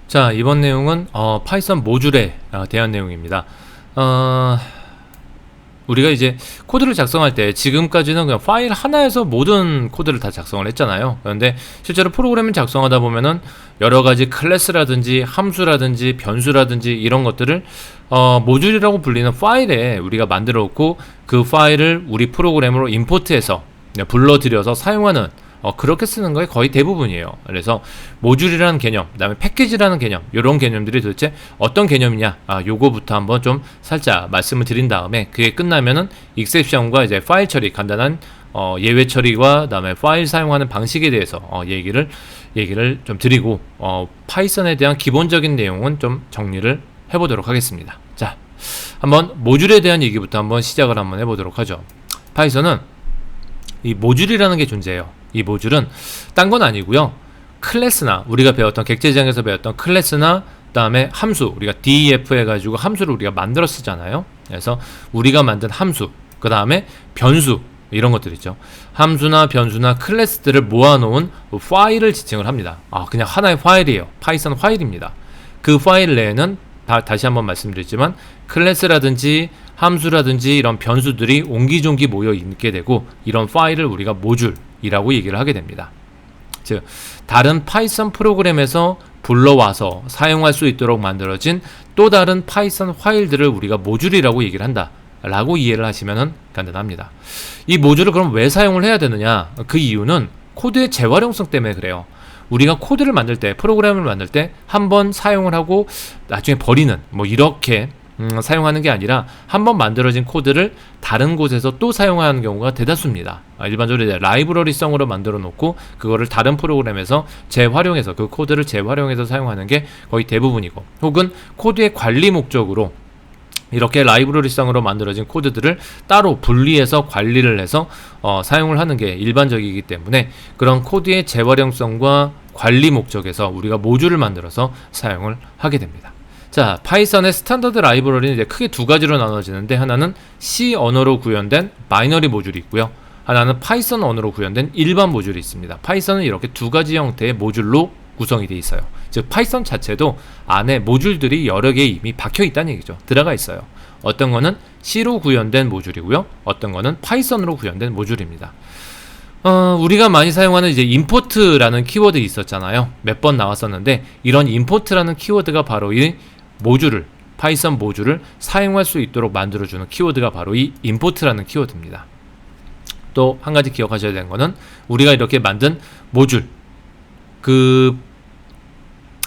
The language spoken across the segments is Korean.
자, 이번 내용은 파이썬 모듈에 대한 내용입니다. 어, 우리가 이제 코드를 작성할 때 지금까지는 그냥 파일 하나에서 모든 코드를 다 작성을 했잖아요. 그런데 실제로 프로그램을 작성하다 보면은 여러 가지 클래스라든지 함수라든지 변수라든지 이런 것들을 모듈이라고 불리는 파일에 우리가 만들어 놓고 그 파일을 우리 프로그램으로 임포트해서 불러들여서 사용하는 그렇게 쓰는 거에 거의 대부분이에요. 그래서 모듈이라는 개념, 그 다음에 패키지라는 개념, 이런 개념들이 도대체 어떤 개념이냐, 요거부터 한번 좀 살짝 말씀을 드린 다음에 그게 끝나면은 익셉션과 이제 파일 처리, 간단한 예외 처리와 그다음에 파일 사용하는 방식에 대해서 얘기를 좀 드리고 파이썬에 대한 기본적인 내용은 좀 정리를 해보도록 하겠습니다. 자, 한번 모듈에 대한 얘기부터 한번 시작을 한번 해보도록 하죠. 파이썬은 이 모듈이라는 게 존재해요. 이 모듈은 딴 건 아니고요. 클래스나 우리가 배웠던 객체지향에서 배웠던 클래스나 그다음에 함수, 우리가 def 해가지고 함수를 우리가 만들어 쓰잖아요. 그래서 우리가 만든 함수, 그 다음에 변수, 이런 것들 있죠. 함수나 변수나 클래스들을 모아놓은 파일을 지칭을 합니다. 그냥 하나의 파일이에요. 파이썬 파일입니다. 그 파일 내에는 다시 한번 말씀드리지만 클래스라든지 함수라든지 이런 변수들이 옹기종기 모여 있게 되고, 이런 파일을 우리가 모듈이라고 얘기를 하게 됩니다. 즉, 다른 파이썬 프로그램에서 불러와서 사용할 수 있도록 만들어진 또 다른 파이썬 파일들을 우리가 모듈이라고 얘기를 한다 라고 이해를 하시면 간단합니다. 이 모듈을 그럼 왜 사용을 해야 되느냐, 그 이유는 코드의 재활용성 때문에 그래요. 우리가 코드를 만들 때, 프로그램을 만들 때 한번 사용을 하고 나중에 버리는, 이렇게 사용하는 게 아니라 한번 만들어진 코드를 다른 곳에서 또 사용하는 경우가 대다수입니다. 일반적으로 이제 라이브러리성으로 만들어 놓고 그거를 다른 프로그램에서 재활용해서, 그 코드를 재활용해서 사용하는 게 거의 대부분이고, 혹은 코드의 관리 목적으로 이렇게 라이브러리성으로 만들어진 코드들을 따로 분리해서 관리를 해서 사용을 하는 게 일반적이기 때문에, 그런 코드의 재활용성과 관리 목적에서 우리가 모듈을 만들어서 사용을 하게 됩니다. 자, 파이썬의 스탠더드 라이브러리는 이제 크게 두 가지로 나눠지는데, 하나는 C 언어로 구현된 바이너리 모듈이 있고요, 하나는 파이썬 언어로 구현된 일반 모듈이 있습니다. 파이썬은 이렇게 두 가지 형태의 모듈로 구성이 되어 있어요. 즉, 파이썬 자체도 안에 모듈들이 여러 개 이미 박혀 있다는 얘기죠. 들어가 있어요. 어떤 거는 C로 구현된 모듈이고요, 어떤 거는 파이썬으로 구현된 모듈입니다. 우리가 많이 사용하는 이제 임포트라는 키워드 있었잖아요. 몇 번 나왔었는데, 이런 임포트라는 키워드가 바로 이 모듈을, 파이썬 모듈을 사용할 수 있도록 만들어주는 키워드가 바로 이 임포트라는 키워드입니다. 또 한 가지 기억하셔야 되는 거는, 우리가 이렇게 만든 모듈,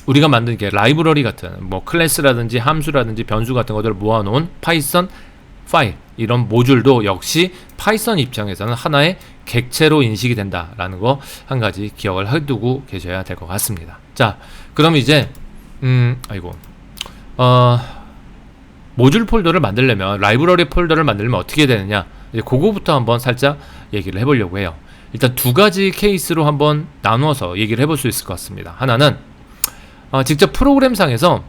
우리가 만든 게 라이브러리 같은 클래스라든지 함수라든지 변수 같은 것들을 모아놓은 파이썬 파일, 이런 모듈도 역시 파이썬 입장에서는 하나의 객체로 인식이 된다라는 거 한 가지 기억을 해두고 계셔야 될 것 같습니다. 자, 그럼 이제 모듈 폴더를 만들려면, 라이브러리 폴더를 만들려면 어떻게 되느냐, 이제 그거부터 한번 살짝 얘기를 해보려고 해요. 일단 두 가지 케이스로 한번 나누어서 얘기를 해볼 수 있을 것 같습니다. 하나는 직접 프로그램상에서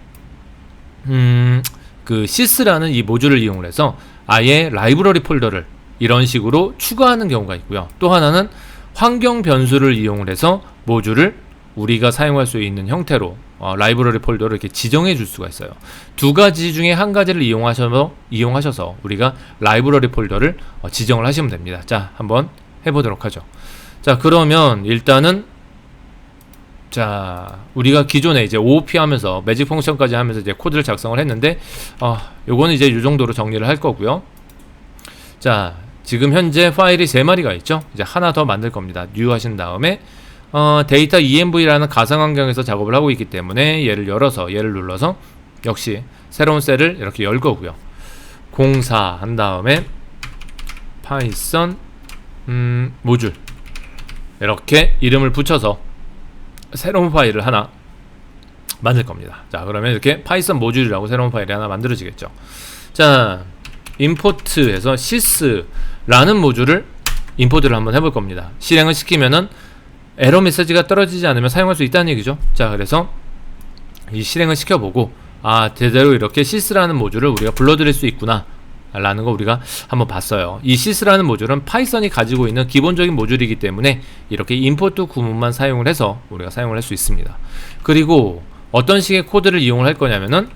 그 sys라는 이 모듈을 이용해서 아예 라이브러리 폴더를 이런 식으로 추가하는 경우가 있고요. 또 하나는 환경 변수를 이용해서 모듈을 우리가 사용할 수 있는 형태로 라이브러리 폴더를 이렇게 지정해 줄 수가 있어요. 두 가지 중에 한 가지를 이용하셔서 우리가 라이브러리 폴더를 지정을 하시면 됩니다. 자, 한번 해보도록 하죠. 자, 그러면 일단은, 자, 우리가 기존에 이제 OOP 하면서 매직 펑션까지 하면서 이제 코드를 작성을 했는데, 요거는 이제 이 정도로 정리를 할 거고요. 자, 지금 현재 파일이 3마리가 있죠. 이제 하나 더 만들 겁니다. new 하신 다음에 데이터 env라는 가상 환경에서 작업을 하고 있기 때문에 얘를 눌러서 역시 새로운 셀을 이렇게 열 거고요. 04 한 다음에 파이썬 모듈 이렇게 이름을 붙여서 새로운 파일을 하나 만들 겁니다. 자, 그러면 이렇게 파이썬 모듈이라고 새로운 파일이 하나 만들어지겠죠. 자, 임포트해서 sys라는 모듈을 임포트를 한번 해볼 겁니다. 실행을 시키면은 에러 메시지가 떨어지지 않으면 사용할 수 있다는 얘기죠. 자, 그래서 이 실행을 시켜보고, 제대로 이렇게 sys라는 모듈을 우리가 불러들일 수 있구나 라는 거 우리가 한번 봤어요. 이 sys라는 모듈은 파이썬이 가지고 있는 기본적인 모듈이기 때문에 이렇게 임포트 구문만 사용을 해서 우리가 사용을 할 수 있습니다. 그리고 어떤 식의 코드를 이용을 할 거냐면은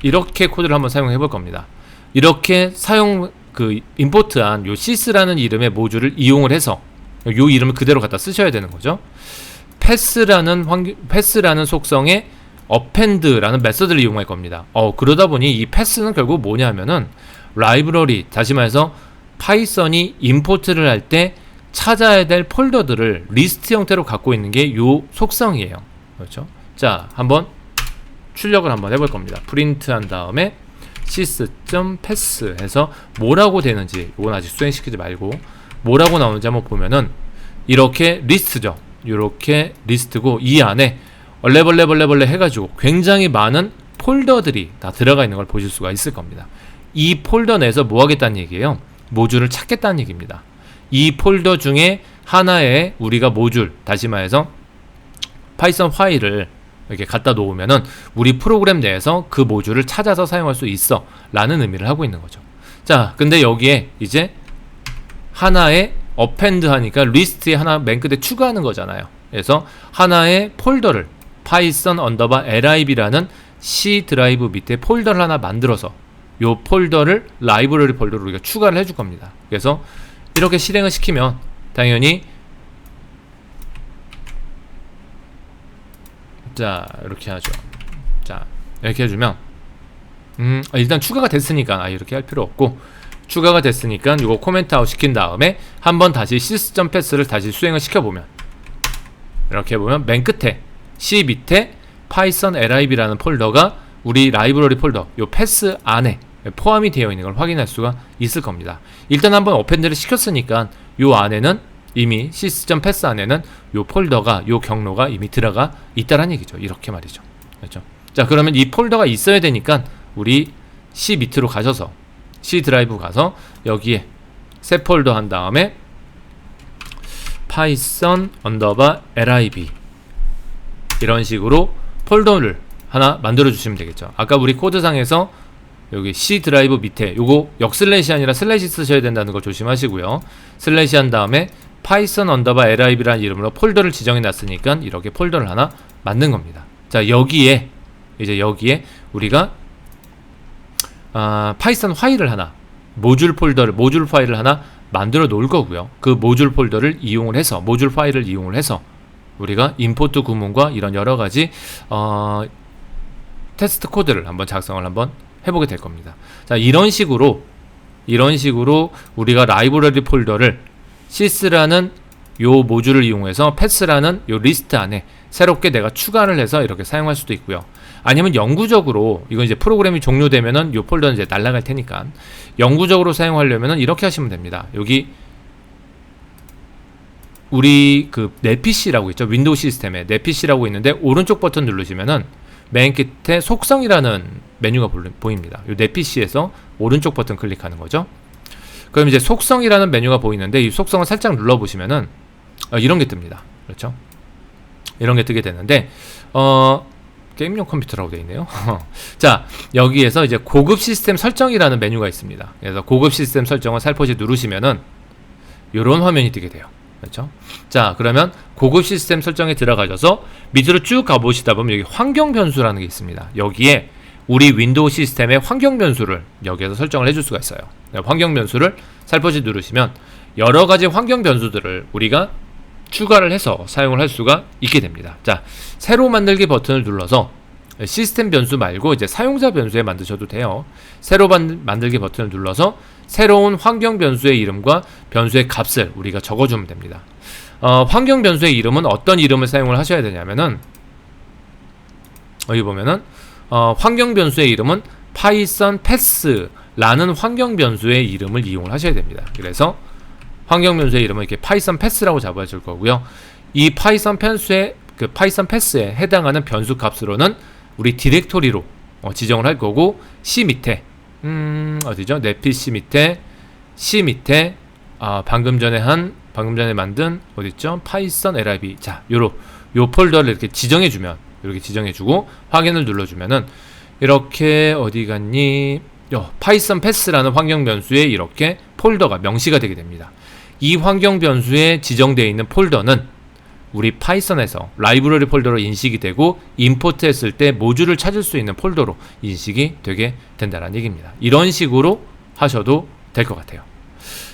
이렇게 코드를 한번 사용해 볼 겁니다. 이렇게 임포트한 요 sys라는 이름의 모듈을 이용을 해서 요 이름을 그대로 갖다 쓰셔야 되는 거죠. 패스라는 속성의 append라는 메서드를 이용할 겁니다. 그러다 보니 이 패스는 결국 뭐냐면은 라이브러리, 다시 말해서 파이썬이 임포트를 할 때 찾아야 될 폴더들을 리스트 형태로 갖고 있는 게 요 속성이에요. 그렇죠? 자, 한번 출력을 한번 해볼 겁니다. 프린트 한 다음에 sys.pass 해서 뭐라고 되는지, 이건 아직 수행시키지 말고 뭐라고 나오는지 한번 보면은 이렇게 리스트죠. 이렇게 리스트고 이 안에 얼레벌레 해가지고 굉장히 많은 폴더들이 다 들어가 있는 걸 보실 수가 있을 겁니다. 이 폴더 내에서 뭐 하겠다는 얘기예요? 모듈을 찾겠다는 얘기입니다. 이 폴더 중에 하나에 우리가 모듈, 다시 말해서 파이썬 파일을 이렇게 갖다 놓으면은 우리 프로그램 내에서 그 모듈을 찾아서 사용할 수 있어 라는 의미를 하고 있는 거죠. 자, 근데 여기에 이제 하나의 append 하니까 리스트에 하나 맨 끝에 추가하는 거잖아요. 그래서 하나의 폴더를 python_lib라는 C 드라이브 밑에 폴더를 하나 만들어서 요 폴더를 라이브러리 폴더로 우리가 추가를 해줄 겁니다. 그래서 이렇게 실행을 시키면 당연히 자, 이렇게 하죠. 자, 이렇게 해주면 일단 추가가 됐으니까 이렇게 할 필요 없고, 추가가 됐으니까 이거 코멘트 아웃 시킨 다음에 한번 다시 sys.pass를 다시 수행을 시켜보면, 이렇게 보면 맨 끝에 C 밑에 python lib라는 폴더가 우리 라이브러리 폴더 요 패스 안에 포함이 되어 있는 걸 확인할 수가 있을 겁니다. 일단 한번 append를 시켰으니까 요 안에는 이미 sys.pass 안에는 요 폴더가, 요 경로가 이미 들어가 있다라는 얘기죠. 이렇게 말이죠. 그렇죠? 자, 그러면 이 폴더가 있어야 되니까 우리 C 밑으로 가셔서 C 드라이브 가서 여기에 새 폴더 한 다음에 python_lib 이런 식으로 폴더를 하나 만들어 주시면 되겠죠. 아까 우리 코드상에서 여기 C 드라이브 밑에 요거 역슬래시 아니라 슬래시 쓰셔야 된다는 거 조심하시고요. 슬래시 한 다음에 python_lib라는 이름으로 폴더를 지정해 놨으니까 이렇게 폴더를 하나 만든 겁니다. 자, 여기에 우리가 파이썬 파일을 하나, 모듈 파일을 하나 만들어 놓을 거고요. 그 모듈 폴더를 이용을 해서, 모듈 파일을 이용을 해서 우리가 임포트 구문과 이런 여러 가지 테스트 코드를 한번 작성을 한번 해보게 될 겁니다. 자, 이런 식으로 우리가 라이브러리 폴더를 sys라는 요 모듈을 이용해서 패스라는 요 리스트 안에 새롭게 내가 추가를 해서 이렇게 사용할 수도 있고요. 아니면 영구적으로, 이건 이제 프로그램이 종료되면은 요 폴더는 이제 날아갈 테니까 영구적으로 사용하려면은 이렇게 하시면 됩니다. 여기 우리 그 내 PC라고 있죠. 윈도우 시스템에 내 PC라고 있는데 오른쪽 버튼 누르시면은 맨 끝에 속성이라는 메뉴가 보입니다. 요 내 PC에서 오른쪽 버튼 클릭하는 거죠. 그럼 이제 속성이라는 메뉴가 보이는데 이 속성을 살짝 눌러보시면은 이런 게 뜹니다. 그렇죠? 이런 게 뜨게 되는데 게임용 컴퓨터라고 되어 있네요. 자, 여기에서 이제 고급 시스템 설정이라는 메뉴가 있습니다. 그래서 고급 시스템 설정을 살포시 누르시면은 이런 화면이 뜨게 돼요. 그렇죠? 자, 그러면 고급 시스템 설정에 들어가셔서 밑으로 쭉 가보시다 보면 여기 환경 변수라는 게 있습니다. 여기에 우리 윈도우 시스템의 환경 변수를 여기에서 설정을 해줄 수가 있어요. 환경 변수를 살포시 누르시면 여러 가지 환경 변수들을 우리가 추가를 해서 사용을 할 수가 있게 됩니다. 자, 새로 만들기 버튼을 눌러서 시스템 변수 말고 이제 사용자 변수에 만드셔도 돼요. 새로 만들기 버튼을 눌러서 새로운 환경 변수의 이름과 변수의 값을 우리가 적어주면 됩니다. 환경 변수의 이름은 어떤 이름을 사용을 하셔야 되냐면은 여기 보면은 환경 변수의 이름은 python pass라는 환경 변수의 이름을 이용을 하셔야 됩니다. 그래서 환경 변수의 이름은 이렇게 python pass라고 잡아줄 거고요. 이 python pass에 해당하는 변수 값으로는 우리 디렉토리로 지정을 할 거고, C 밑에 어디죠? 내 PC 밑에 C 밑에 방금 전에 만든 어디있죠? python lib. 자, 요 폴더를 이렇게 지정해주면, 이렇게 지정해주고 확인을 눌러주면은 이렇게 어디 갔니? python pass라는 환경 변수에 이렇게 폴더가 명시가 되게 됩니다. 이 환경 변수에 지정되어 있는 폴더는 우리 파이썬에서 라이브러리 폴더로 인식이 되고 임포트 했을 때 모듈을 찾을 수 있는 폴더로 인식이 되게 된다는 얘기입니다. 이런 식으로 하셔도 될 것 같아요.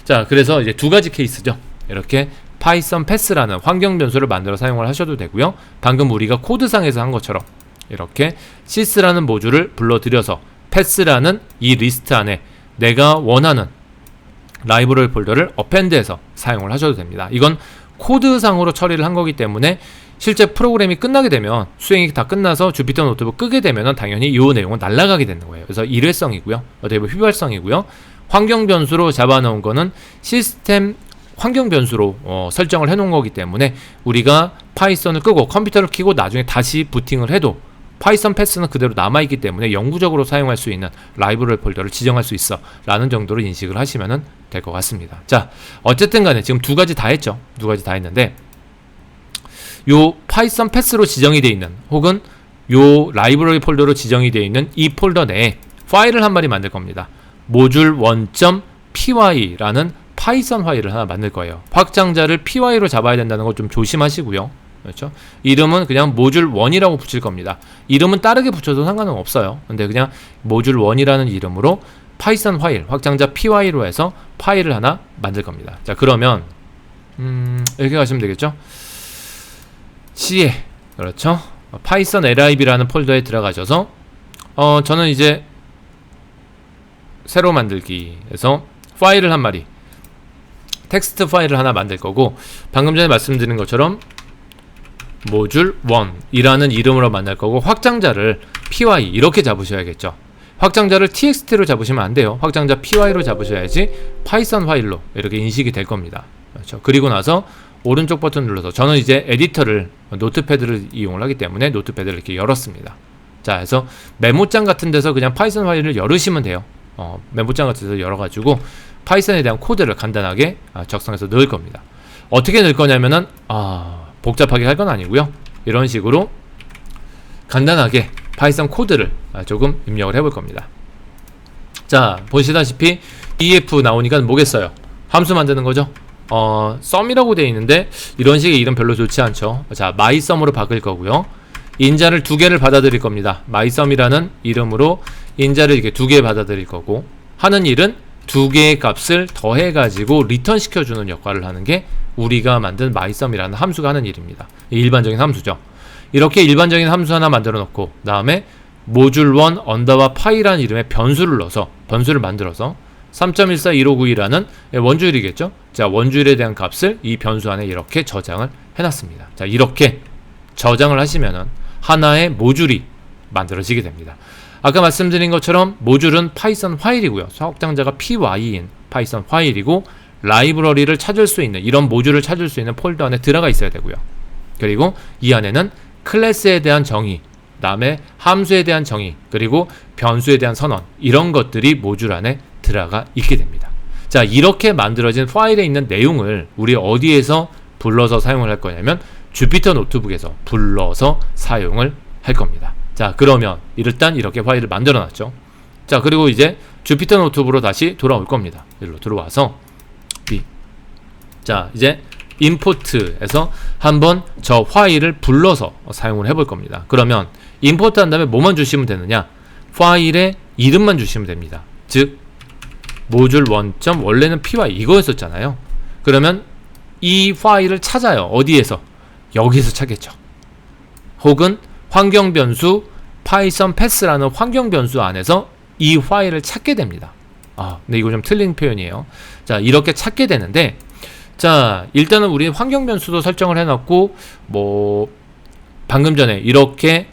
자, 그래서 이제 두 가지 케이스죠. 이렇게 파이썬 패스라는 환경 변수를 만들어 사용을 하셔도 되고요. 방금 우리가 코드상에서 한 것처럼 이렇게 sys라는 모듈을 불러들여서 패스라는 이 리스트 안에 내가 원하는 라이브러리 폴더를 어펜드해서 사용을 하셔도 됩니다. 이건 코드상으로 처리를 한 거기 때문에 실제 프로그램이 끝나게 되면 수행이 다 끝나서 주피터 노트북 끄게 되면 되면은 당연히 이 내용은 날아가게 되는 거예요. 그래서 일회성이고요. 어떻게 보면 휘발성이고요. 환경 변수로 잡아놓은 거는 시스템 환경 변수로 설정을 해놓은 거기 때문에 우리가 파이썬을 끄고 컴퓨터를 켜고 나중에 다시 부팅을 해도 파이썬 패스는 그대로 남아있기 때문에 영구적으로 사용할 수 있는 라이브러리 폴더를 지정할 수 있어 라는 정도로 인식을 하시면 될 것 같습니다. 자, 어쨌든 간에 지금 두 가지 다 했죠. 두 가지 다 했는데 요 파이썬 패스로 지정이 되어 있는 혹은 요 라이브러리 폴더로 지정이 되어 있는 이 폴더 내에 파일을 한 마리 만들 겁니다. module1.py라는 파이썬 파일을 하나 만들 거예요. 확장자를 py로 잡아야 된다는 거 좀 조심하시고요. 그렇죠? 이름은 그냥 module1이라고 붙일 겁니다. 이름은 다르게 붙여도 상관은 없어요. 근데 그냥 module1이라는 이름으로 파이썬 파일, 확장자 py로 해서 파일을 하나 만들 겁니다. 자, 그러면 이렇게 가시면 되겠죠? C에 그렇죠? 파이썬 lib라는 폴더에 들어가셔서 저는 이제 새로 만들기에서 파일을 한 마리 텍스트 파일을 하나 만들 거고 방금 전에 말씀드린 것처럼 module1이라는 이름으로 만들 거고 확장자를 py 이렇게 잡으셔야겠죠. 확장자를 txt로 잡으시면 안 돼요. 확장자 py로 잡으셔야지 파이썬 파일로 이렇게 인식이 될 겁니다. 그렇죠. 그리고 나서 오른쪽 버튼 눌러서 저는 이제 에디터를 노트패드를 이용을 하기 때문에 노트패드를 이렇게 열었습니다. 자, 그래서 메모장 같은 데서 그냥 파이썬 파일을 열으시면 돼요. 메모장 같은 데서 열어가지고 파이썬에 대한 코드를 간단하게 작성해서 넣을 겁니다. 어떻게 넣을 거냐면은 복잡하게 할 건 아니고요. 이런 식으로 간단하게 파이썬 코드를 조금 입력을 해볼 겁니다. 자, 보시다시피 def 나오니까 뭐겠어요? 함수 만드는 거죠. sum이라고 되어 있는데 이런 식의 이름 별로 좋지 않죠. 자, mysum으로 바꿀 거고요. 인자를 두 개를 받아들일 겁니다. mysum이라는 이름으로 인자를 이렇게 두 개 받아들일 거고 하는 일은 두 개의 값을 더해 가지고 리턴 시켜주는 역할을 하는 게 우리가 만든 mysum이라는 함수가 하는 일입니다. 일반적인 함수죠. 이렇게 일반적인 함수 하나 만들어 놓고 다음에 module1 언더바 py라는 이름의 변수를 넣어서 변수를 만들어서 3.141592라는 원주율이겠죠. 자, 원주율에 대한 값을 이 변수 안에 이렇게 저장을 해놨습니다. 자, 이렇게 저장을 하시면은 하나의 모듈이 만들어지게 됩니다. 아까 말씀드린 것처럼 모듈은 파이썬 파일이고요. 확장자가 py인 파이썬 파일이고 라이브러리를 찾을 수 있는 이런 모듈을 찾을 수 있는 폴더 안에 들어가 있어야 되고요. 그리고 이 안에는 클래스에 대한 정의, 그다음에 함수에 대한 정의, 그리고 변수에 대한 선언 이런 것들이 모듈 안에 들어가 있게 됩니다. 자, 이렇게 만들어진 파일에 있는 내용을 우리 어디에서 불러서 사용을 할 거냐면 주피터 노트북에서 불러서 사용을 할 겁니다. 자, 그러면 일단 이렇게 파일을 만들어 놨죠. 자, 그리고 이제 주피터 노트북으로 다시 돌아올 겁니다. 여기로 들어와서 자, 이제 임포트에서 한번 저 파일을 불러서 사용을 해볼 겁니다. 그러면 임포트 한 다음에 뭐만 주시면 되느냐? 파일의 이름만 주시면 됩니다. 즉 module1. 원래는 py 이거였었잖아요. 그러면 이 파일을 찾아요. 어디에서? 여기서 찾겠죠. 혹은 환경 변수 파이썬 패스라는 환경 변수 안에서 이 파일을 찾게 됩니다. 근데 이거 좀 틀린 표현이에요. 자, 이렇게 찾게 되는데 자, 일단은 우리 환경 변수도 설정을 해놨고 방금 전에 이렇게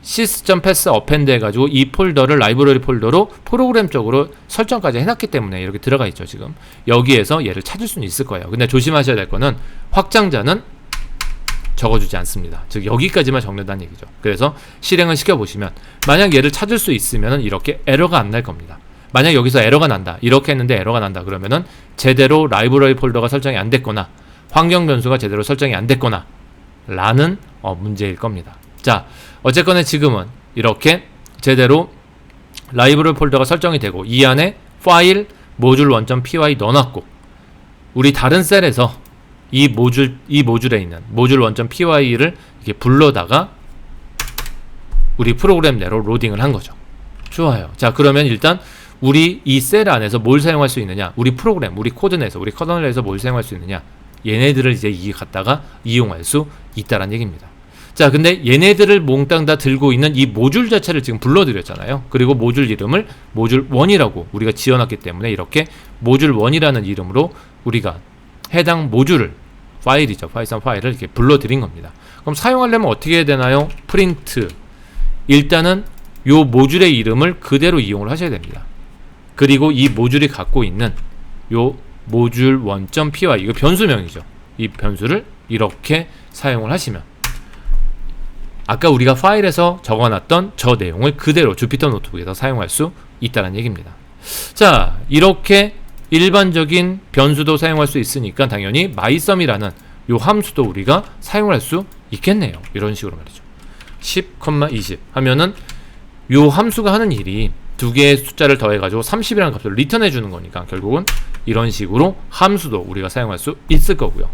sys.pass append 해가지고 이 폴더를 라이브러리 폴더로 프로그램적으로 설정까지 해놨기 때문에 이렇게 들어가 있죠. 지금 여기에서 얘를 찾을 수는 있을 거예요. 근데 조심하셔야 될 거는 확장자는 적어주지 않습니다. 즉 여기까지만 적는다는 얘기죠. 그래서 실행을 시켜보시면 만약 얘를 찾을 수 있으면 이렇게 에러가 안 날 겁니다. 만약 여기서 에러가 난다, 이렇게 했는데 에러가 난다 그러면은 제대로 라이브러리 폴더가 설정이 안 됐거나 환경 변수가 제대로 설정이 안 됐거나 라는 문제일 겁니다. 자, 어쨌거나 지금은 이렇게 제대로 라이브러리 폴더가 설정이 되고 이 안에 파일 module1.py 넣어놨고 우리 다른 셀에서 이 모듈에 있는 모듈 원점.py를 이렇게 불러다가 우리 프로그램 내로 로딩을 한 거죠. 좋아요. 자, 그러면 일단 우리 이 셀 안에서 뭘 사용할 수 있느냐? 우리 프로그램, 우리 코드 내에서, 우리 커널에서 뭘 사용할 수 있느냐? 얘네들을 이제 갖다가 이용할 수 있다란 얘기입니다. 자, 근데 얘네들을 몽땅 다 들고 있는 이 모듈 자체를 지금 불러드렸잖아요. 그리고 모듈 이름을 모듈1이라고 우리가 지어놨기 때문에 이렇게 모듈1이라는 이름으로 우리가 해당 모듈을 파일이죠. 파이썬 파일을 이렇게 불러드린 겁니다. 그럼 사용하려면 어떻게 해야 되나요? 프린트. 일단은 요 모듈의 이름을 그대로 이용을 하셔야 됩니다. 그리고 이 모듈이 갖고 있는 요 모듈 one.py, 이거 변수명이죠. 이 변수를 이렇게 사용을 하시면 아까 우리가 파일에서 적어놨던 저 내용을 그대로 주피터 노트북에서 사용할 수 있다는 얘기입니다. 자, 이렇게 일반적인 변수도 사용할 수 있으니까 당연히 mySum이라는 요 함수도 우리가 사용할 수 있겠네요. 이런 식으로 말이죠. 10,20 하면은 요 함수가 하는 일이 두 개의 숫자를 더해가지고 30이라는 값을 리턴해 주는 거니까 결국은 이런 식으로 함수도 우리가 사용할 수 있을 거고요.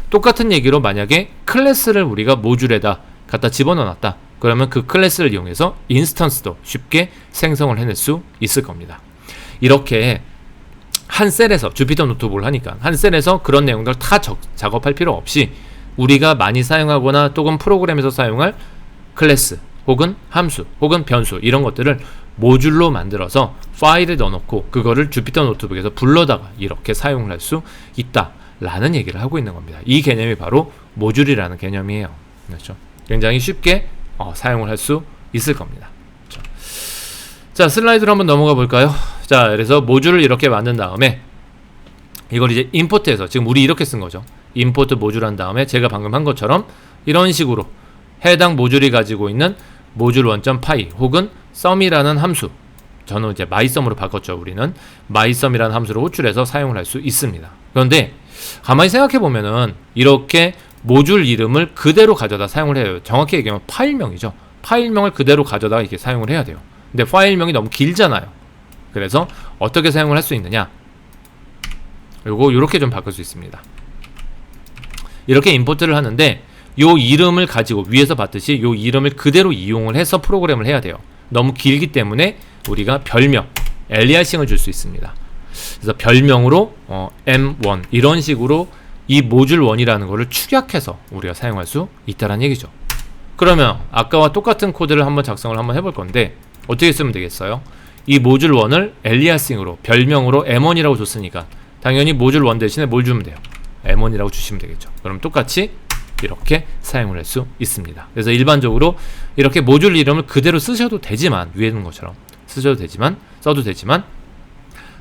똑같은 얘기로 만약에 클래스를 우리가 모듈에다 갖다 집어넣었다. 그러면 그 클래스를 이용해서 인스턴스도 쉽게 생성을 해낼 수 있을 겁니다. 이렇게 한 셀에서 주피터 노트북을 하니까 한 셀에서 그런 내용들 다 작업할 필요 없이 우리가 많이 사용하거나 또는 프로그램에서 사용할 클래스 혹은 함수 혹은 변수 이런 것들을 모듈로 만들어서 파일에 넣어놓고 그거를 주피터 노트북에서 불러다가 이렇게 사용을 할 수 있다 라는 얘기를 하고 있는 겁니다. 이 개념이 바로 모듈이라는 개념이에요. 그렇죠? 굉장히 쉽게 사용을 할 수 있을 겁니다. 그렇죠? 자, 슬라이드로 한번 넘어가 볼까요? 자, 그래서 모듈을 이렇게 만든 다음에 이걸 이제 임포트해서 지금 우리 이렇게 쓴 거죠. 임포트 모듈 한 다음에 제가 방금 한 것처럼 이런 식으로 해당 모듈이 가지고 있는 모듈 one.py 혹은 sum이라는 함수, 저는 이제 mySum으로 바꿨죠. 우리는 mySum이라는 함수를 호출해서 사용을 할 수 있습니다. 그런데 가만히 생각해 보면은 이렇게 모듈 이름을 그대로 가져다 사용을 해요. 정확히 얘기하면 파일명이죠. 파일명을 그대로 가져다 이렇게 사용을 해야 돼요. 근데 파일명이 너무 길잖아요. 그래서 어떻게 사용을 할 수 있느냐? 요거 요렇게 좀 바꿀 수 있습니다. 이렇게 임포트를 하는데 요 이름을 가지고 위에서 봤듯이 요 이름을 그대로 이용을 해서 프로그램을 해야 돼요. 너무 길기 때문에 우리가 별명, 엘리아싱을 줄 수 있습니다. 그래서 별명으로 M1 이런 식으로 이 모듈 1이라는 거를 축약해서 우리가 사용할 수 있다는 얘기죠. 그러면 아까와 똑같은 코드를 한번 작성을 한번 해볼 건데 어떻게 쓰면 되겠어요? 이 모듈 1을 엘리아싱으로 별명으로 M1이라고 줬으니까 당연히 모듈 1 대신에 뭘 주면 돼요? M1이라고 주시면 되겠죠. 그럼 똑같이 이렇게 사용을 할 수 있습니다. 그래서 일반적으로 이렇게 모듈 이름을 그대로 쓰셔도 되지만 위에 있는 것처럼 써도 되지만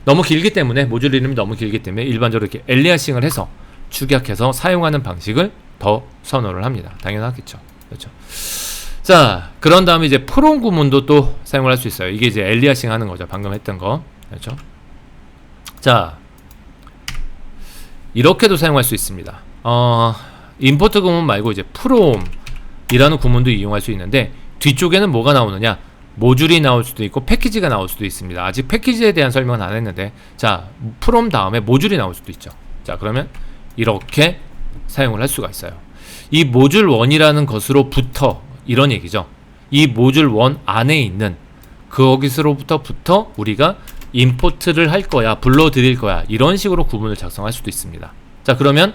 너무 길기 때문에 모듈 이름이 너무 길기 때문에 일반적으로 이렇게 엘리아싱을 해서 축약해서 사용하는 방식을 더 선호를 합니다. 당연하겠죠. 그렇죠. 자, 그런 다음에 이제 프롬 구문도 또 사용을 할 수 있어요. 이게 이제 엘리아싱 하는 거죠. 방금 했던 거. 그렇죠. 자, 이렇게도 사용할 수 있습니다. 임포트 구문 말고 이제 프롬이라는 구문도 이용할 수 있는데 뒤쪽에는 뭐가 나오느냐? 모듈이 나올 수도 있고 패키지가 나올 수도 있습니다. 아직 패키지에 대한 설명은 안 했는데 자, 프롬 다음에 모듈이 나올 수도 있죠. 자, 그러면 이렇게 사용을 할 수가 있어요. 이 모듈 1이라는 것으로부터 이런 얘기죠. 이 모듈 1 안에 있는 거기서로부터 우리가 임포트를 할 거야, 불러드릴 거야 이런 식으로 구문을 작성할 수도 있습니다. 자, 그러면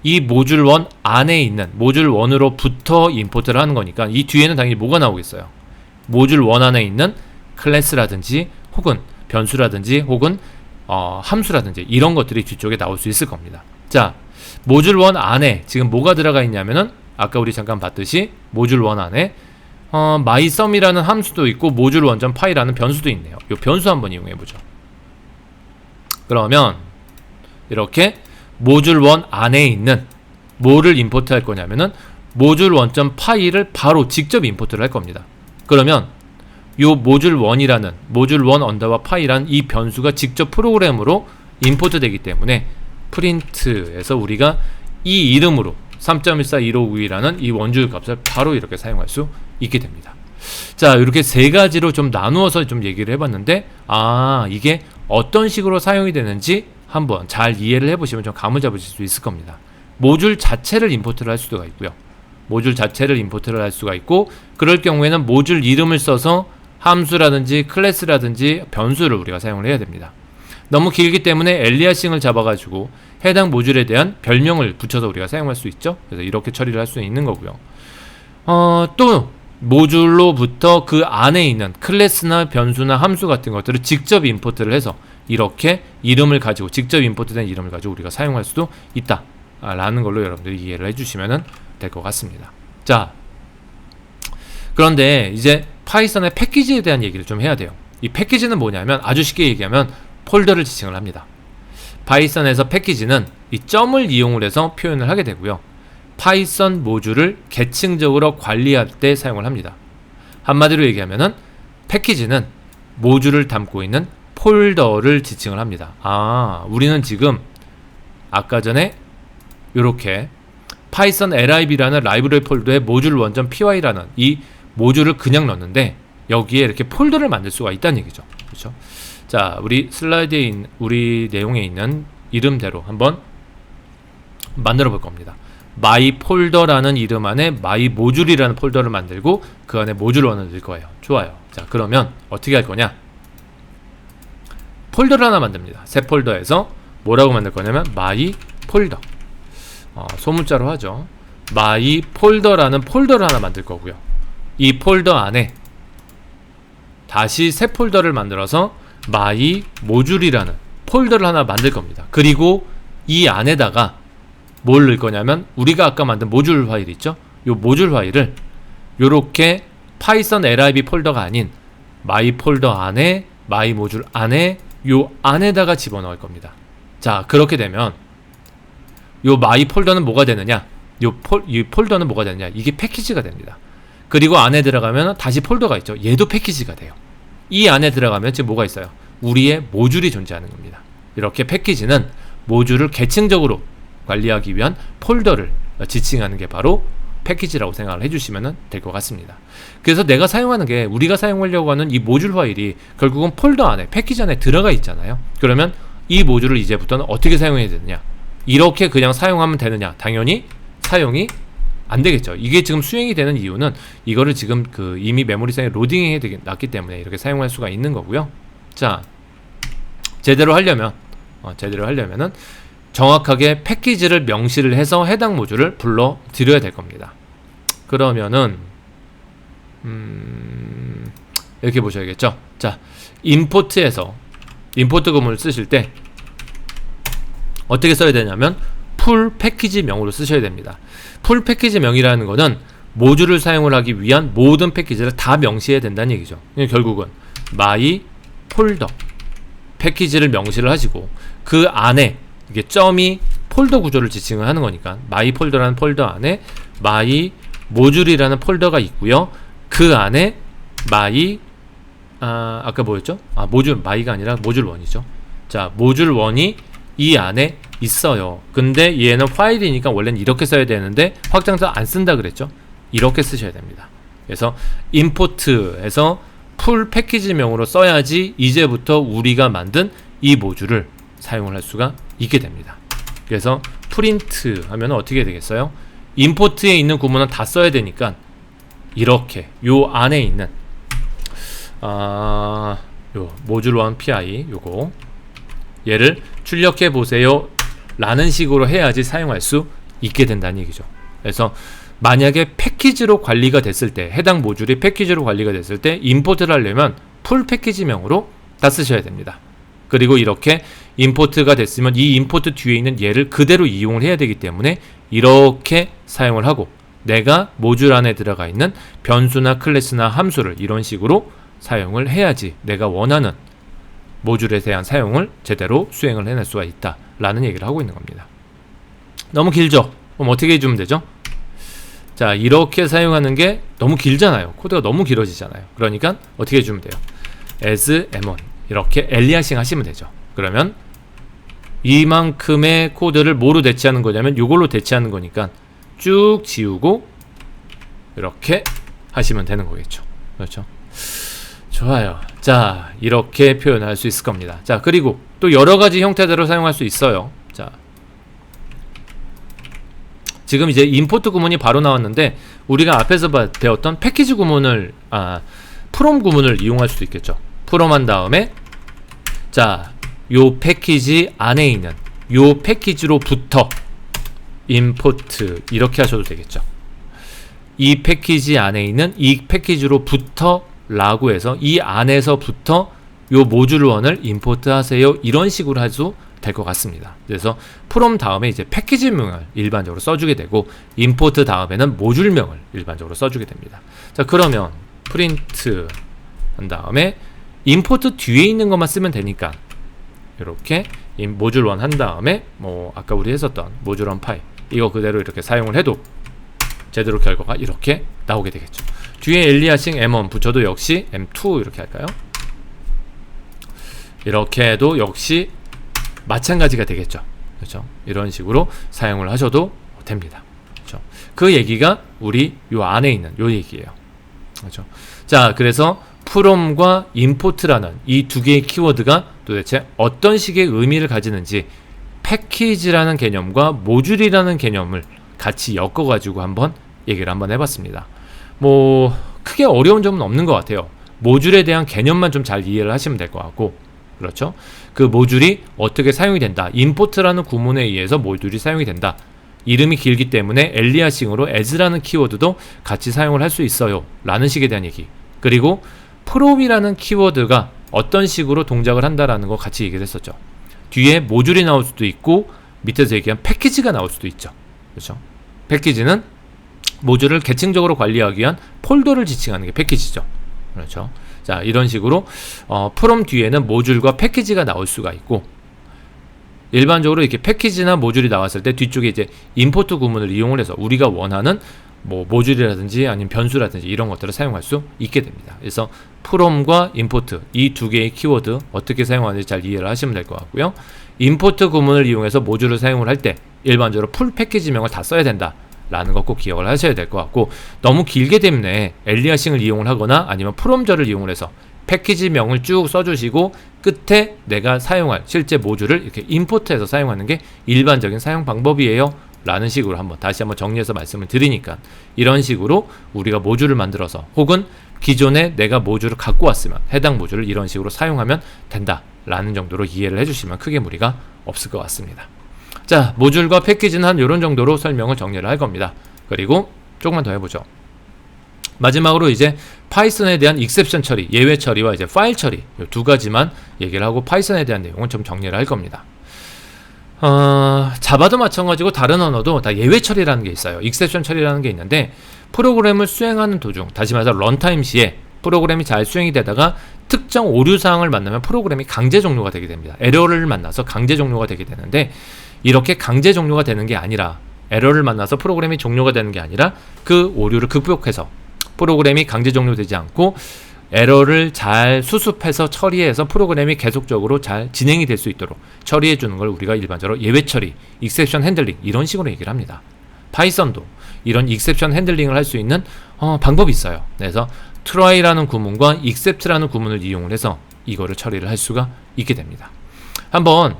이 모듈 1 안에 있는 모듈 1으로부터 임포트를 하는 거니까 이 뒤에는 당연히 뭐가 나오겠어요? 모듈 1 안에 있는 클래스라든지 혹은 변수라든지 혹은 함수라든지 이런 것들이 뒤쪽에 나올 수 있을 겁니다. 자, 모듈 1 안에 지금 뭐가 들어가 있냐면은 아까 우리 잠깐 봤듯이 모듈 1 안에 mySum이라는 함수도 있고 모듈 one.py라는 변수도 있네요. 이 변수 한번 이용해보죠. 그러면 이렇게 모듈 1 안에 있는 뭐를 임포트 할 거냐면은 모듈 one.py를 바로 직접 임포트를 할 겁니다. 그러면 요 모듈 1이라는 모듈 1 언더바 py라는 이 변수가 직접 프로그램으로 임포트 되기 때문에 프린트에서 우리가 이 이름으로 3.14159이라는 이 원주율 값을 바로 이렇게 사용할 수 있게 됩니다. 자, 이렇게 세 가지로 좀 나누어서 좀 얘기를 해봤는데 이게 어떤 식으로 사용이 되는지 한번 잘 이해를 해보시면 좀 감을 잡으실 수 있을 겁니다. 모듈 자체를 임포트를 할 수가 있고요. 모듈 자체를 임포트를 할 수가 있고, 그럴 경우에는 모듈 이름을 써서 함수라든지 클래스라든지 변수를 우리가 사용을 해야 됩니다. 너무 길기 때문에 엘리아싱을 잡아가지고 해당 모듈에 대한 별명을 붙여서 우리가 사용할 수 있죠. 그래서 이렇게 처리를 할 수 있는 거고요. 또 모듈로부터 그 안에 있는 클래스나 변수나 함수 같은 것들을 직접 임포트를 해서 이렇게 이름을 가지고, 직접 임포트된 이름을 가지고 우리가 사용할 수도 있다 라는 걸로 여러분들이 이해를 해주시면 될 것 같습니다. 자, 그런데 이제 파이썬의 패키지에 대한 얘기를 좀 해야 돼요. 이 패키지는 뭐냐면, 아주 쉽게 얘기하면 폴더를 지칭을 합니다. 파이썬에서 패키지는 이 점을 이용을 해서 표현을 하게 되고요. 파이썬 모듈을 계층적으로 관리할 때 사용을 합니다. 한마디로 얘기하면은 패키지는 모듈을 담고 있는 폴더를 지칭을 합니다. 우리는 지금 아까 전에 이렇게 파이썬 lib라는 라이브러리 폴더에 module1.py라는 이 모듈을 그냥 넣는데 여기에 이렇게 폴더를 만들 수가 있다는 얘기죠. 그렇죠? 자, 우리 슬라이드에 우리 내용에 있는 이름대로 한번 만들어 볼 겁니다. my 폴더라는 이름 안에 my 모듈이라는 폴더를 만들고 그 안에 모듈1을 넣을 거예요. 좋아요. 자, 그러면 어떻게 할 거냐? 폴더를 하나 만듭니다. 새 폴더에서 뭐라고 만들 거냐면 my 폴더, 소문자로 하죠. my 폴더라는 폴더를 하나 만들 거고요. 이 폴더 안에 다시 새 폴더를 만들어서 my 모듈이라는 폴더를 하나 만들 겁니다. 그리고 이 안에다가 뭘 넣을 거냐면, 우리가 아까 만든 모듈 파일 있죠? 요 모듈 파일을 요렇게 파이썬 lib 폴더가 아닌 my 폴더 안에, my 모듈 안에, 요 안에다가 집어넣을 겁니다. 자, 그렇게 되면 요 my 폴더는 뭐가 되느냐? 이 폴더는 뭐가 되느냐? 이게 패키지가 됩니다. 그리고 안에 들어가면 다시 폴더가 있죠. 얘도 패키지가 돼요. 이 안에 들어가면 지금 뭐가 있어요? 우리의 모듈이 존재하는 겁니다. 이렇게 패키지는 모듈을 계층적으로 관리하기 위한 폴더를 지칭하는 게 바로 패키지라고 생각을 해주시면 될 것 같습니다. 그래서 내가 사용하는 게, 우리가 사용하려고 하는 이 모듈 파일이 결국은 폴더 안에, 패키지 안에 들어가 있잖아요. 그러면 이 모듈을 이제부터는 어떻게 사용해야 되느냐? 이렇게 그냥 사용하면 되느냐? 당연히 사용이 안 되겠죠. 이게 지금 수행이 되는 이유는 이거를 지금 이미 메모리상에 로딩해 놨기 때문에 이렇게 사용할 수가 있는 거고요. 자, 제대로 하려면은 정확하게 패키지를 명시를 해서 해당 모듈을 불러 드려야 될 겁니다. 그러면은 이렇게 보셔야겠죠. 자, 임포트에서 임포트 구문을 쓰실 때 어떻게 써야 되냐면 풀 패키지 명으로 쓰셔야 됩니다. 풀 패키지 명이라는 거는 모듈을 사용을 하기 위한 모든 패키지를 다 명시해야 된다는 얘기죠. 결국은 my 폴더 패키지를 명시를 하시고 그 안에 이게 점이 폴더 구조를 지칭을 하는 거니까 my 폴더라는 폴더 안에 my 모듈이라는 폴더가 있고요. 그 안에 my 아까 뭐였죠? 모듈 my가 아니라 모듈1이죠. 자, 모듈1이 이 안에 있어요. 근데 얘는 파일이니까 원래는 이렇게 써야 되는데 확장사 안 쓴다 그랬죠? 이렇게 쓰셔야 됩니다. 그래서 임포트에서 풀 패키지명으로 써야지 이제부터 우리가 만든 이 모듈을 사용을 할 수가 있게 됩니다. 그래서 프린트 하면 어떻게 되겠어요? 임포트에 있는 구문은 다 써야 되니까 이렇게 요 안에 있는 요 모듈1 pi 요거 얘를 출력해 보세요 라는 식으로 해야지 사용할 수 있게 된다는 얘기죠. 그래서 만약에 패키지로 관리가 됐을 때, 해당 모듈이 패키지로 관리가 됐을 때 임포트를 하려면 풀 패키지명으로 다 쓰셔야 됩니다. 그리고 이렇게 임포트가 됐으면 이 임포트 뒤에 있는 얘를 그대로 이용을 해야 되기 때문에 이렇게 사용을 하고, 내가 모듈 안에 들어가 있는 변수나 클래스나 함수를 이런 식으로 사용을 해야지 내가 원하는 모듈에 대한 사용을 제대로 수행을 해낼 수가 있다 라는 얘기를 하고 있는 겁니다. 너무 길죠? 그럼 어떻게 해주면 되죠? 자, 이렇게 사용하는 게 너무 길잖아요. 코드가 너무 길어지잖아요. 그러니까 어떻게 해주면 돼요? as m1 이렇게 엘리아싱 하시면 되죠. 그러면 이만큼의 코드를 뭐로 대체하는 거냐면 이걸로 대체하는 거니까 쭉 지우고 이렇게 하시면 되는 거겠죠. 그렇죠? 좋아요. 자, 이렇게 표현할 수 있을 겁니다. 자, 그리고 또 여러 가지 형태대로 사용할 수 있어요. 자, 지금 이제 임포트 구문이 바로 나왔는데 우리가 앞에서 배웠던 패키지 구문을 프롬 구문을 이용할 수도 있겠죠. 프롬 한 다음에 자, 요 패키지 안에 있는 요 패키지로부터 임포트 이렇게 하셔도 되겠죠. 이 패키지 안에 있는 이 패키지로부터 라고 해서 이 안에서부터 요 모듈1을 임포트 하세요. 이런 식으로 해도 될 것 같습니다. 그래서 프롬 다음에 이제 패키지명을 일반적으로 써주게 되고 임포트 다음에는 모듈명을 일반적으로 써주게 됩니다. 자, 그러면 프린트 한 다음에 임포트 뒤에 있는 것만 쓰면 되니까 이렇게 모듈1 한 다음에 뭐 아까 우리 했었던 모듈1 파일 이거 그대로 이렇게 사용을 해도 제대로 결과가 이렇게 나오게 되겠죠. 뒤에 엘리아싱 M1 붙여도 역시 M2 이렇게 할까요? 이렇게 해도 역시 마찬가지가 되겠죠. 그렇죠? 이런 식으로 사용을 하셔도 됩니다. 그렇죠? 그 얘기가 우리 요 안에 있는 요 얘기예요. 그렇죠? 자, 그래서 프롬과 임포트라는 이 두 개의 키워드가 도대체 어떤 식의 의미를 가지는지 패키지라는 개념과 모듈이라는 개념을 같이 엮어가지고 한번 얘기를 한번 해봤습니다. 뭐 크게 어려운 점은 없는 것 같아요. 모듈에 대한 개념만 좀 잘 이해를 하시면 될 것 같고, 그렇죠? 그 모듈이 어떻게 사용이 된다. 임포트라는 구문에 의해서 모듈이 사용이 된다. 이름이 길기 때문에 엘리아싱으로 as라는 키워드도 같이 사용을 할 수 있어요. 라는 식에 대한 얘기. 그리고 프롬이라는 키워드가 어떤 식으로 동작을 한다라는 거 같이 얘기를 했었죠. 뒤에 모듈이 나올 수도 있고 밑에서 얘기한 패키지가 나올 수도 있죠. 그렇죠? 패키지는 모듈을 계층적으로 관리하기 위한 폴더를 지칭하는 게 패키지죠. 그렇죠? 자, 이런 식으로 프롬 뒤에는 모듈과 패키지가 나올 수가 있고, 일반적으로 이렇게 패키지나 모듈이 나왔을 때 뒤쪽에 이제 임포트 구문을 이용을 해서 우리가 원하는 뭐 모듈이라든지 아니면 변수라든지 이런 것들을 사용할 수 있게 됩니다. 그래서 프롬과 임포트 이 두 개의 키워드 어떻게 사용하는지 잘 이해를 하시면 될 것 같고요. 임포트 구문을 이용해서 모듈을 사용을 할 때 일반적으로 풀 패키지명을 다 써야 된다 라는 거 꼭 기억을 하셔야 될 것 같고, 너무 길게 때문에 엘리아싱을 이용을 하거나 아니면 프롬저를 이용을 해서 패키지명을 쭉 써주시고 끝에 내가 사용할 실제 모듈을 이렇게 임포트해서 사용하는 게 일반적인 사용 방법이에요 라는 식으로 다시 한번 정리해서 말씀을 드리니까, 이런 식으로 우리가 모듈을 만들어서 혹은 기존에 내가 모듈을 갖고 왔으면 해당 모듈을 이런 식으로 사용하면 된다 라는 정도로 이해를 해주시면 크게 무리가 없을 것 같습니다. 자, 모듈과 패키지는 한 이런 정도로 설명을 정리를 할 겁니다. 그리고 조금만 더 해보죠. 마지막으로 이제 파이썬에 대한 익셉션 처리, 예외 처리와 이제 파일 처리 이 두 가지만 얘기를 하고 파이썬에 대한 내용은 좀 정리를 할 겁니다. 자바도 마찬가지고 다른 언어도 다 예외 처리라는 게 있어요. 익셉션 처리라는 게 있는데, 프로그램을 수행하는 도중, 다시 말해서 런타임 시에 프로그램이 잘 수행이 되다가 특정 오류사항을 만나면 프로그램이 강제 종료가 되게 됩니다. 에러를 만나서 강제 종료가 되게 되는데, 이렇게 강제 종료가 되는 게 아니라, 에러를 만나서 프로그램이 종료가 되는 게 아니라 그 오류를 극복해서 프로그램이 강제 종료되지 않고 에러를 잘 수습해서 처리해서 프로그램이 계속적으로 잘 진행이 될 수 있도록 처리해 주는 걸 우리가 일반적으로 예외 처리, 익셉션 핸들링 이런 식으로 얘기를 합니다. 파이썬도 이런 익셉션 핸들링을 할 수 있는 방법이 있어요. 그래서 try라는 구문과 except라는 구문을 이용을 해서 이거를 처리를 할 수가 있게 됩니다. 한번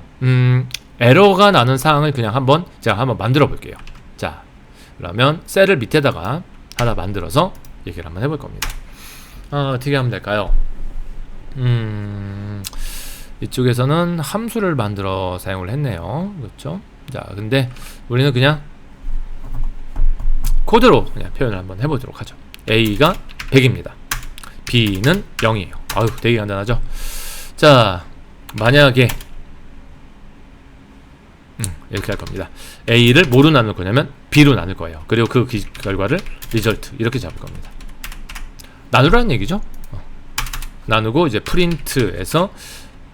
에러가 나는 사항을 그냥 제가 한번 만들어 볼게요. 자, 그러면 셀을 밑에다가 하나 만들어서 얘기를 한번 해볼 겁니다. 어떻게 하면 될까요? 이쪽에서는 함수를 만들어 사용을 했네요. 그렇죠? 자, 근데 우리는 그냥 코드로 그냥 표현을 한번 해보도록 하죠. A가 100입니다. B는 0이에요. 아유, 되게 간단하죠? 자, 만약에 이렇게 할 겁니다. A를 뭐로 나눌 거냐면 B로 나눌 거예요. 그리고 그 결과를 result 이렇게 잡을 겁니다. 나누라는 얘기죠. 나누고 이제 프린트에서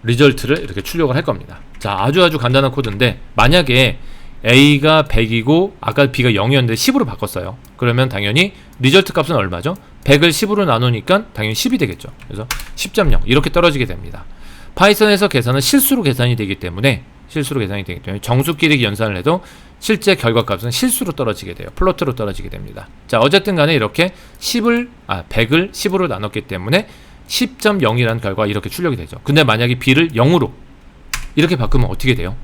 result를 이렇게 출력을 할 겁니다. 자, 아주 간단한 코드인데, 만약에 A가 100이고 아까 B가 0이었는데 10으로 바꿨어요. 그러면 당연히 result 값은 얼마죠? 100을 10으로 나누니까 당연히 10이 되겠죠. 그래서 10.0 이렇게 떨어지게 됩니다. 파이썬에서 계산은 실수로 계산이 되기 때문에 정수끼리 연산을 해도 실제 결과값은 실수로 떨어지게 돼요. 플로트로 떨어지게 됩니다. 자, 어쨌든 간에 이렇게 100을 10으로 나눴기 때문에 10.0이라는 결과가 이렇게 출력이 되죠. 근데 만약에 B를 0으로 이렇게 바꾸면 어떻게 돼요?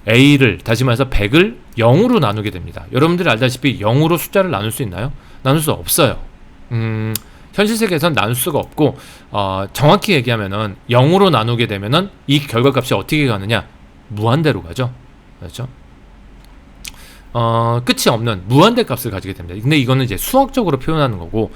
A를 다시 말해서 100을 0으로 나누게 됩니다. 여러분들이 알다시피 0으로 숫자를 나눌 수 있나요? 나눌 수 없어요. 현실 세계에서는 나눌 수가 없고 정확히 얘기하면은 0으로 나누게 되면은 이 결과값이 어떻게 가느냐? 무한대로 가죠. 그렇죠? 끝이 없는 무한대 값을 가지게 됩니다. 근데 이거는 이제 수학적으로 표현하는 거고,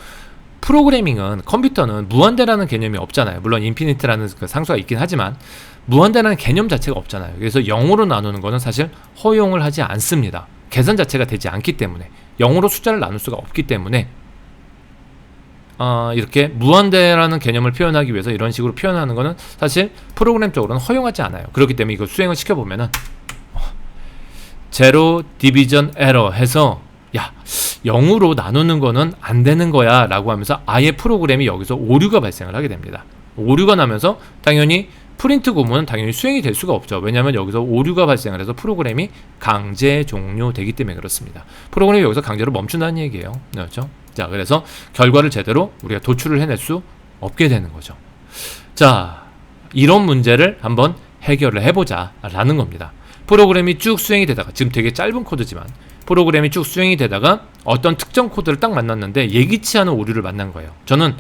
프로그래밍은, 컴퓨터는 무한대라는 개념이 없잖아요. 물론 인피니트라는 그 상수가 있긴 하지만 무한대라는 개념 자체가 없잖아요. 그래서 0으로 나누는 거는 사실 허용을 하지 않습니다. 계산 자체가 되지 않기 때문에, 0으로 숫자를 나눌 수가 없기 때문에 이렇게 무한대라는 개념을 표현하기 위해서 이런 식으로 표현하는 거는 사실 프로그램적으로는 허용하지 않아요. 그렇기 때문에 이거 수행을 시켜보면은 제로 디비전 에러 해서 야 0으로 나누는 거는 안 되는 거야 라고 하면서 아예 프로그램이 여기서 오류가 발생을 하게 됩니다. 오류가 나면서 당연히 프린트 구문은 당연히 수행이 될 수가 없죠. 왜냐하면 여기서 오류가 발생을 해서 프로그램이 강제 종료되기 때문에 그렇습니다. 프로그램이 여기서 강제로 멈춘다는 얘기예요. 그렇죠? 자, 그래서 결과를 제대로 우리가 도출을 해낼 수 없게 되는 거죠. 자, 이런 문제를 한번 해결을 해보자 라는 겁니다. 프로그램이 쭉 수행이 되다가, 지금 되게 짧은 코드지만 프로그램이 쭉 수행이 되다가 어떤 특정 코드를 딱 만났는데 예기치 않은 오류를 만난 거예요. 저는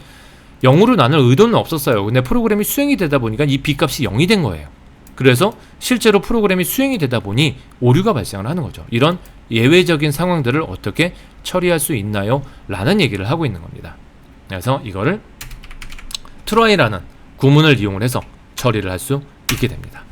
0으로 나눌 의도는 없었어요. 근데 프로그램이 수행이 되다 보니까 이 B값이 0이 된 거예요. 그래서 실제로 프로그램이 수행이 되다 보니 오류가 발생을 하는 거죠. 이런 예외적인 상황들을 어떻게 처리할 수 있나요? 라는 얘기를 하고 있는 겁니다. 그래서 이거를 try라는 구문을 이용을 해서 처리를 할 수 있게 됩니다.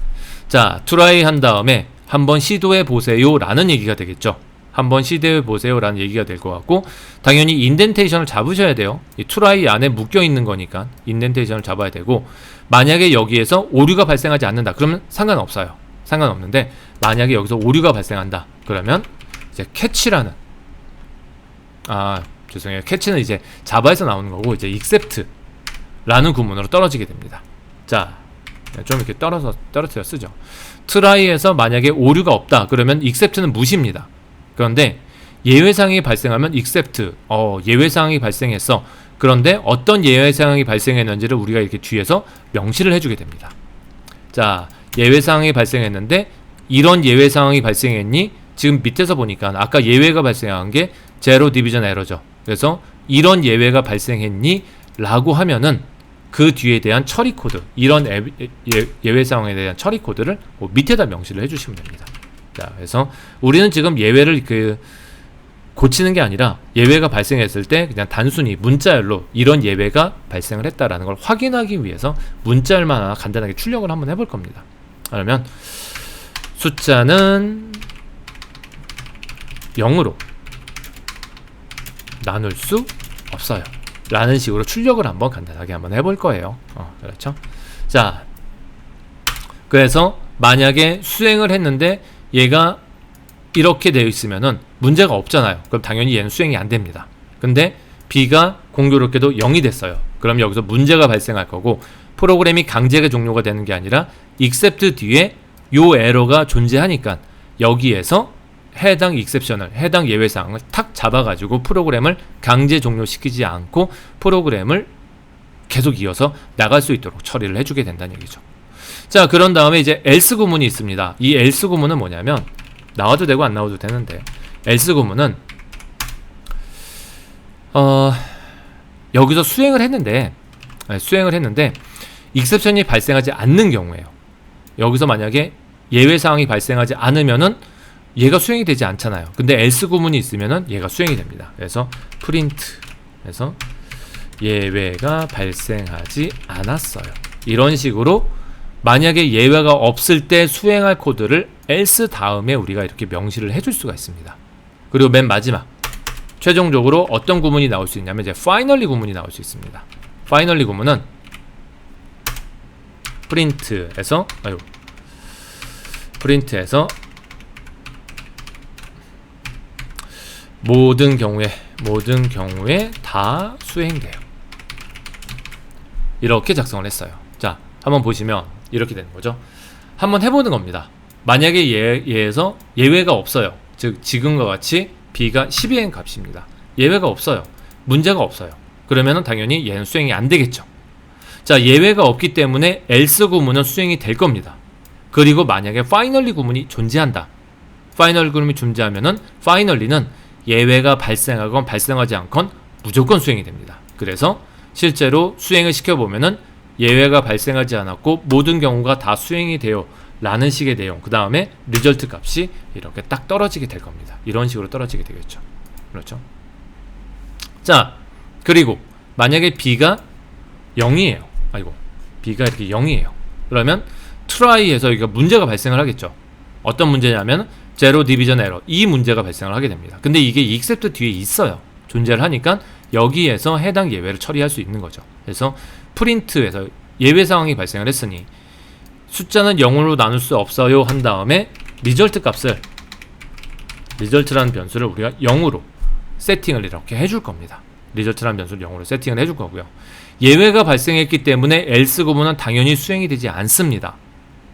자, try 한 다음에 한번 시도해 보세요 라는 얘기가 되겠죠. 한번 시도해 보세요 라는 얘기가 될 것 같고, 당연히 인덴테이션을 잡으셔야 돼요. 이 try 안에 묶여 있는 거니까 인덴테이션을 잡아야 되고, 만약에 여기에서 오류가 발생하지 않는다 그러면 상관없어요. 상관없는데 만약에 여기서 오류가 발생한다 그러면 이제 catch라는, 죄송해요, catch는 이제 자바에서 나오는 거고 이제 accept라는 구문으로 떨어지게 됩니다. 자, 좀 이렇게 떨어뜨려 쓰죠. try에서 만약에 오류가 없다 그러면 accept는 무시입니다. 그런데 예외사항이 발생하면 except, 예외사항이 발생했어. 그런데 어떤 예외사항이 발생했는지를 우리가 이렇게 뒤에서 명시를 해주게 됩니다. 자, 예외사항이 발생했는데 이런 예외사항이 발생했니? 지금 밑에서 보니까 아까 예외가 발생한 게 제로 디비전 에러죠. 그래서 이런 예외가 발생했니? 라고 하면은 그 뒤에 대한 처리 코드, 이런 예외 상황에 대한 처리 코드를 밑에다 명시를 해주시면 됩니다. 자, 그래서 우리는 지금 예외를 고치는 게 아니라 예외가 발생했을 때 그냥 단순히 문자열로 이런 예외가 발생을 했다라는 걸 확인하기 위해서 문자열만 하나 간단하게 출력을 한번 해볼 겁니다. 그러면 숫자는 0으로 나눌 수 없어요 라는 식으로 출력을 한번 간단하게 한번 해볼 거예요. 그렇죠? 자, 그래서 만약에 수행을 했는데 얘가 이렇게 되어 있으면은 문제가 없잖아요. 그럼 당연히 얘는 수행이 안 됩니다. 근데 B가 공교롭게도 0이 됐어요. 그럼 여기서 문제가 발생할 거고, 프로그램이 강제가 종료가 되는 게 아니라 except 뒤에 요 에러가 존재하니까 여기에서 해당 익셉션을, 해당 예외사항을 탁 잡아가지고 프로그램을 강제 종료시키지 않고 프로그램을 계속 이어서 나갈 수 있도록 처리를 해주게 된다는 얘기죠. 자, 그런 다음에 이제 else 구문이 있습니다. 이 else 구문은 뭐냐면, 나와도 되고 안 나와도 되는데, else 구문은 여기서 수행을 했는데 익셉션이 발생하지 않는 경우에요. 여기서 만약에 예외사항이 발생하지 않으면은 얘가 수행이 되지 않잖아요. 근데 else 구문이 있으면은 얘가 수행이 됩니다. 그래서 print에서 예외가 발생하지 않았어요. 이런 식으로 만약에 예외가 없을 때 수행할 코드를 else 다음에 우리가 이렇게 명시를 해줄 수가 있습니다. 그리고 맨 마지막, 최종적으로 어떤 구문이 나올 수 있냐면 이제 finally 구문이 나올 수 있습니다. finally 구문은 print에서 모든 경우에 다 수행돼요. 이렇게 작성을 했어요. 자, 한번 보시면 이렇게 되는 거죠. 한번 해보는 겁니다. 만약에 얘에서 예외가 없어요. 즉 지금과 같이 B가 12의 값입니다. 예외가 없어요. 문제가 없어요. 그러면은 당연히 얘는 수행이 안 되겠죠. 자, 예외가 없기 때문에 else 구문은 수행이 될 겁니다. 그리고 만약에 finally 구문이 존재한다. final 구문이 존재하면은 finally는 예외가 발생하건 발생하지 않건 무조건 수행이 됩니다. 그래서 실제로 수행을 시켜보면은 예외가 발생하지 않았고 모든 경우가 다 수행이 돼요 라는 식의 내용, 그 다음에 리절트 값이 이렇게 딱 떨어지게 될 겁니다. 이런 식으로 떨어지게 되겠죠. 그렇죠. 자, 그리고 만약에 b가 0이에요. 아이고, b가 이렇게 0이에요. 그러면 try에서 여기가 문제가 발생을 하겠죠. 어떤 문제냐면 제로 디비전 에러, 이 문제가 발생을 하게 됩니다. 근데 이게 except 뒤에 있어요. 존재를 하니까 여기에서 해당 예외를 처리할 수 있는 거죠. 그래서 프린트에서 예외 상황이 발생을 했으니 숫자는 0으로 나눌 수 없어요 한 다음에 리절트 값을, 리절트라는 변수를 우리가 0으로 세팅을 이렇게 해줄 겁니다. 리절트라는 변수를 0으로 세팅을 해줄 거고요. 예외가 발생했기 때문에 else 구문은 당연히 수행이 되지 않습니다.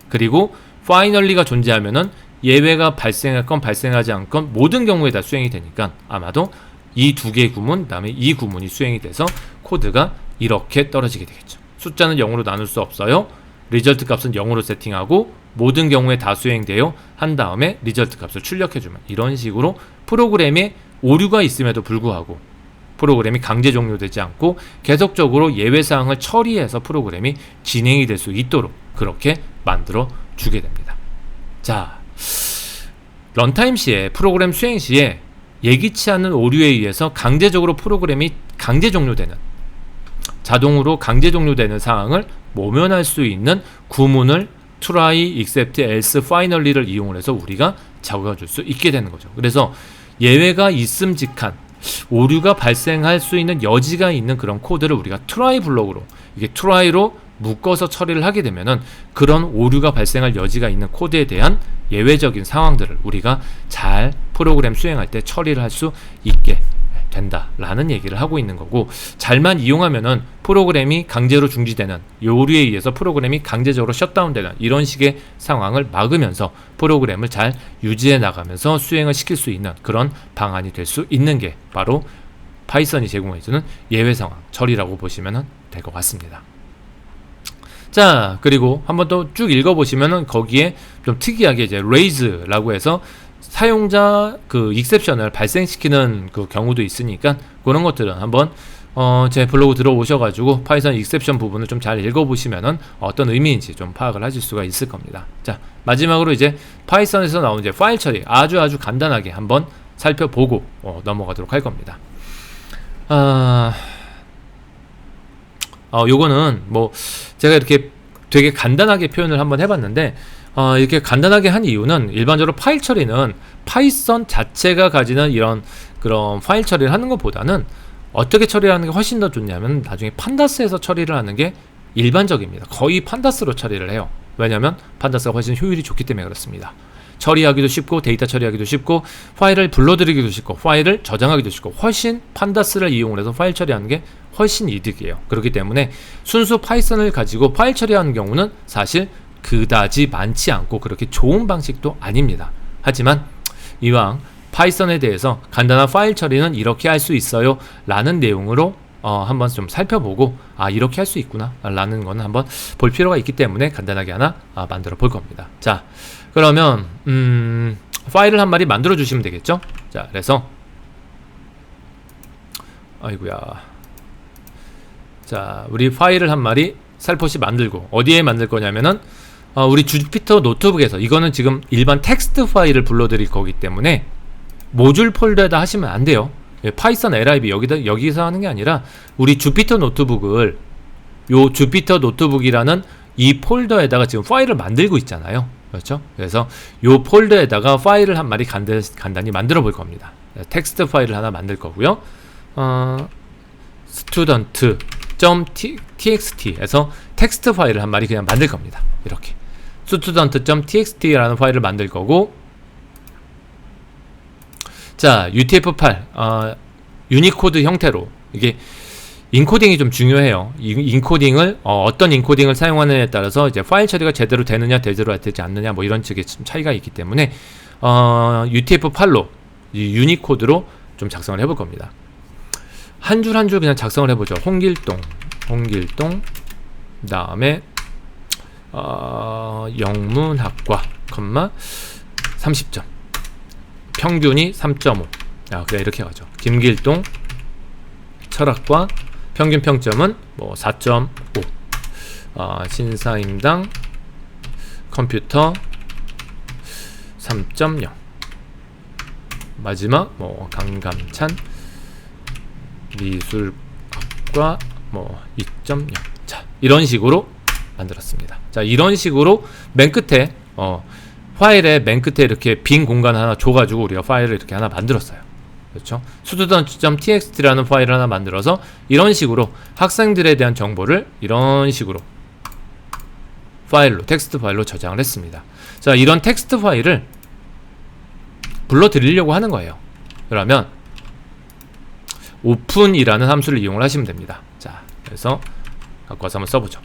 그리고 finally가 존재하면은 예외가 발생했건 발생하지 않건 모든 경우에 다 수행이 되니까 아마도 이 두 개의 구문, 그 다음에 이 구문이 수행이 돼서 코드가 이렇게 떨어지게 되겠죠. 숫자는 0으로 나눌 수 없어요. 리절트 값은 0으로 세팅하고 모든 경우에 다 수행돼요 한 다음에 리절트 값을 출력해주면, 이런 식으로 프로그램에 오류가 있음에도 불구하고 프로그램이 강제 종료되지 않고 계속적으로 예외사항을 처리해서 프로그램이 진행이 될 수 있도록 그렇게 만들어 주게 됩니다. 자, 런타임 시에, 프로그램 수행 시에 예기치 않은 오류에 의해서 강제적으로 프로그램이 강제 종료되는, 자동으로 강제 종료되는 상황을 모면할 수 있는 구문을 try, except, else, finally를 이용을 해서 우리가 적어줄 수 있게 되는 거죠. 그래서 예외가 있음직한 오류가 발생할 수 있는 여지가 있는 그런 코드를 우리가 try 블록으로, 이게 try로 묶어서 처리를 하게 되면은 그런 오류가 발생할 여지가 있는 코드에 대한 예외적인 상황들을 우리가 잘 프로그램 수행할 때 처리를 할 수 있게 된다라는 얘기를 하고 있는 거고, 잘만 이용하면은 프로그램이 강제로 중지되는, 오류에 의해서 프로그램이 강제적으로 셧다운되는 이런 식의 상황을 막으면서 프로그램을 잘 유지해 나가면서 수행을 시킬 수 있는 그런 방안이 될 수 있는 게 바로 파이썬이 제공해주는 예외 상황 처리라고 보시면 될 것 같습니다. 자, 그리고 한번 또 쭉 읽어보시면은 거기에 좀 특이하게 이제 raise라고 해서 사용자 그 익셉션을 발생시키는 그 경우도 있으니까 그런 것들은 한번 제 블로그 들어오셔가지고 파이썬 익셉션 부분을 좀 잘 읽어보시면은 어떤 의미인지 좀 파악을 하실 수가 있을 겁니다. 자, 마지막으로 이제 파이썬에서 나온 이제 파일 처리 아주 간단하게 한번 살펴보고 넘어가도록 할 겁니다. 요거는 뭐 제가 이렇게 되게 간단하게 표현을 한번 해봤는데, 이렇게 간단하게 한 이유는 일반적으로 파일 처리는 파이썬 자체가 가지는 이런 그런 파일 처리를 하는 것보다는 어떻게 처리하는 게 훨씬 더 좋냐면 나중에 판다스에서 처리를 하는 게 일반적입니다. 거의 판다스로 처리를 해요. 왜냐면 판다스가 훨씬 효율이 좋기 때문에 그렇습니다. 처리하기도 쉽고 데이터 처리하기도 쉽고 파일을 불러들이기도 쉽고 파일을 저장하기도 쉽고 훨씬 판다스를 이용을 해서 파일 처리하는 게 훨씬 이득이에요. 그렇기 때문에 순수 파이썬을 가지고 파일 처리하는 경우는 사실 그다지 많지 않고 그렇게 좋은 방식도 아닙니다. 하지만 이왕 파이썬에 대해서 간단한 파일 처리는 이렇게 할 수 있어요 라는 내용으로 한번 좀 살펴보고 이렇게 할 수 있구나 라는 거는 한번 볼 필요가 있기 때문에 간단하게 하나 만들어 볼 겁니다. 자, 그러면 파일을 한 마리 만들어 주시면 되겠죠. 자, 그래서 아이고야, 자, 우리 파일을 한 마리 살포시 만들고 어디에 만들 거냐면은 우리 주피터 노트북에서, 이거는 지금 일반 텍스트 파일을 불러드릴 거기 때문에 모듈 폴더에다 하시면 안 돼요. 파이썬 lib 여기서 하는 게 아니라 우리 주피터 노트북을, 요 주피터 노트북이라는 이 폴더에다가 지금 파일을 만들고 있잖아요. 그렇죠? 그래서 요 폴더에다가 파일을 한 마리 간단히 만들어 볼 겁니다. 텍스트 파일을 하나 만들 거고요. student.txt에서 텍스트 파일을 한 마리 그냥 만들 겁니다. 이렇게 student.txt라는 파일을 만들 거고, 자, UTF-8 유니코드 형태로, 이게 인코딩이 좀 중요해요. 인코딩을 어떤 인코딩을 사용하느냐에 따라서 이제 파일 처리가 제대로 되느냐 제대로 되지 않느냐 뭐 이런 식의 차이가 있기 때문에 UTF-8로 유니코드로 좀 작성을 해볼 겁니다. 한 줄 한 줄 그냥 작성을 해보죠. 홍길동 그 다음에 영문학과, 30점. 평균이 3.5. 그래, 이렇게 가죠. 김길동 철학과 평균 평점은 뭐 4.5. 신사임당 컴퓨터 3.0. 마지막 뭐 강감찬 미술학과 뭐 2.0. 자, 이런 식으로 만들었습니다. 자, 이런 식으로 맨 끝에 파일의 맨 끝에 이렇게 빈 공간 하나 줘가지고 우리가 파일을 이렇게 하나 만들었어요. 그렇죠? student.txt라는 파일을 하나 만들어서 이런 식으로 학생들에 대한 정보를 이런 식으로 파일로, 텍스트 파일로 저장을 했습니다. 자, 이런 텍스트 파일을 불러드리려고 하는 거예요. 그러면 open이라는 함수를 이용을 하시면 됩니다. 자, 그래서 갖고 와서 한번 써보죠.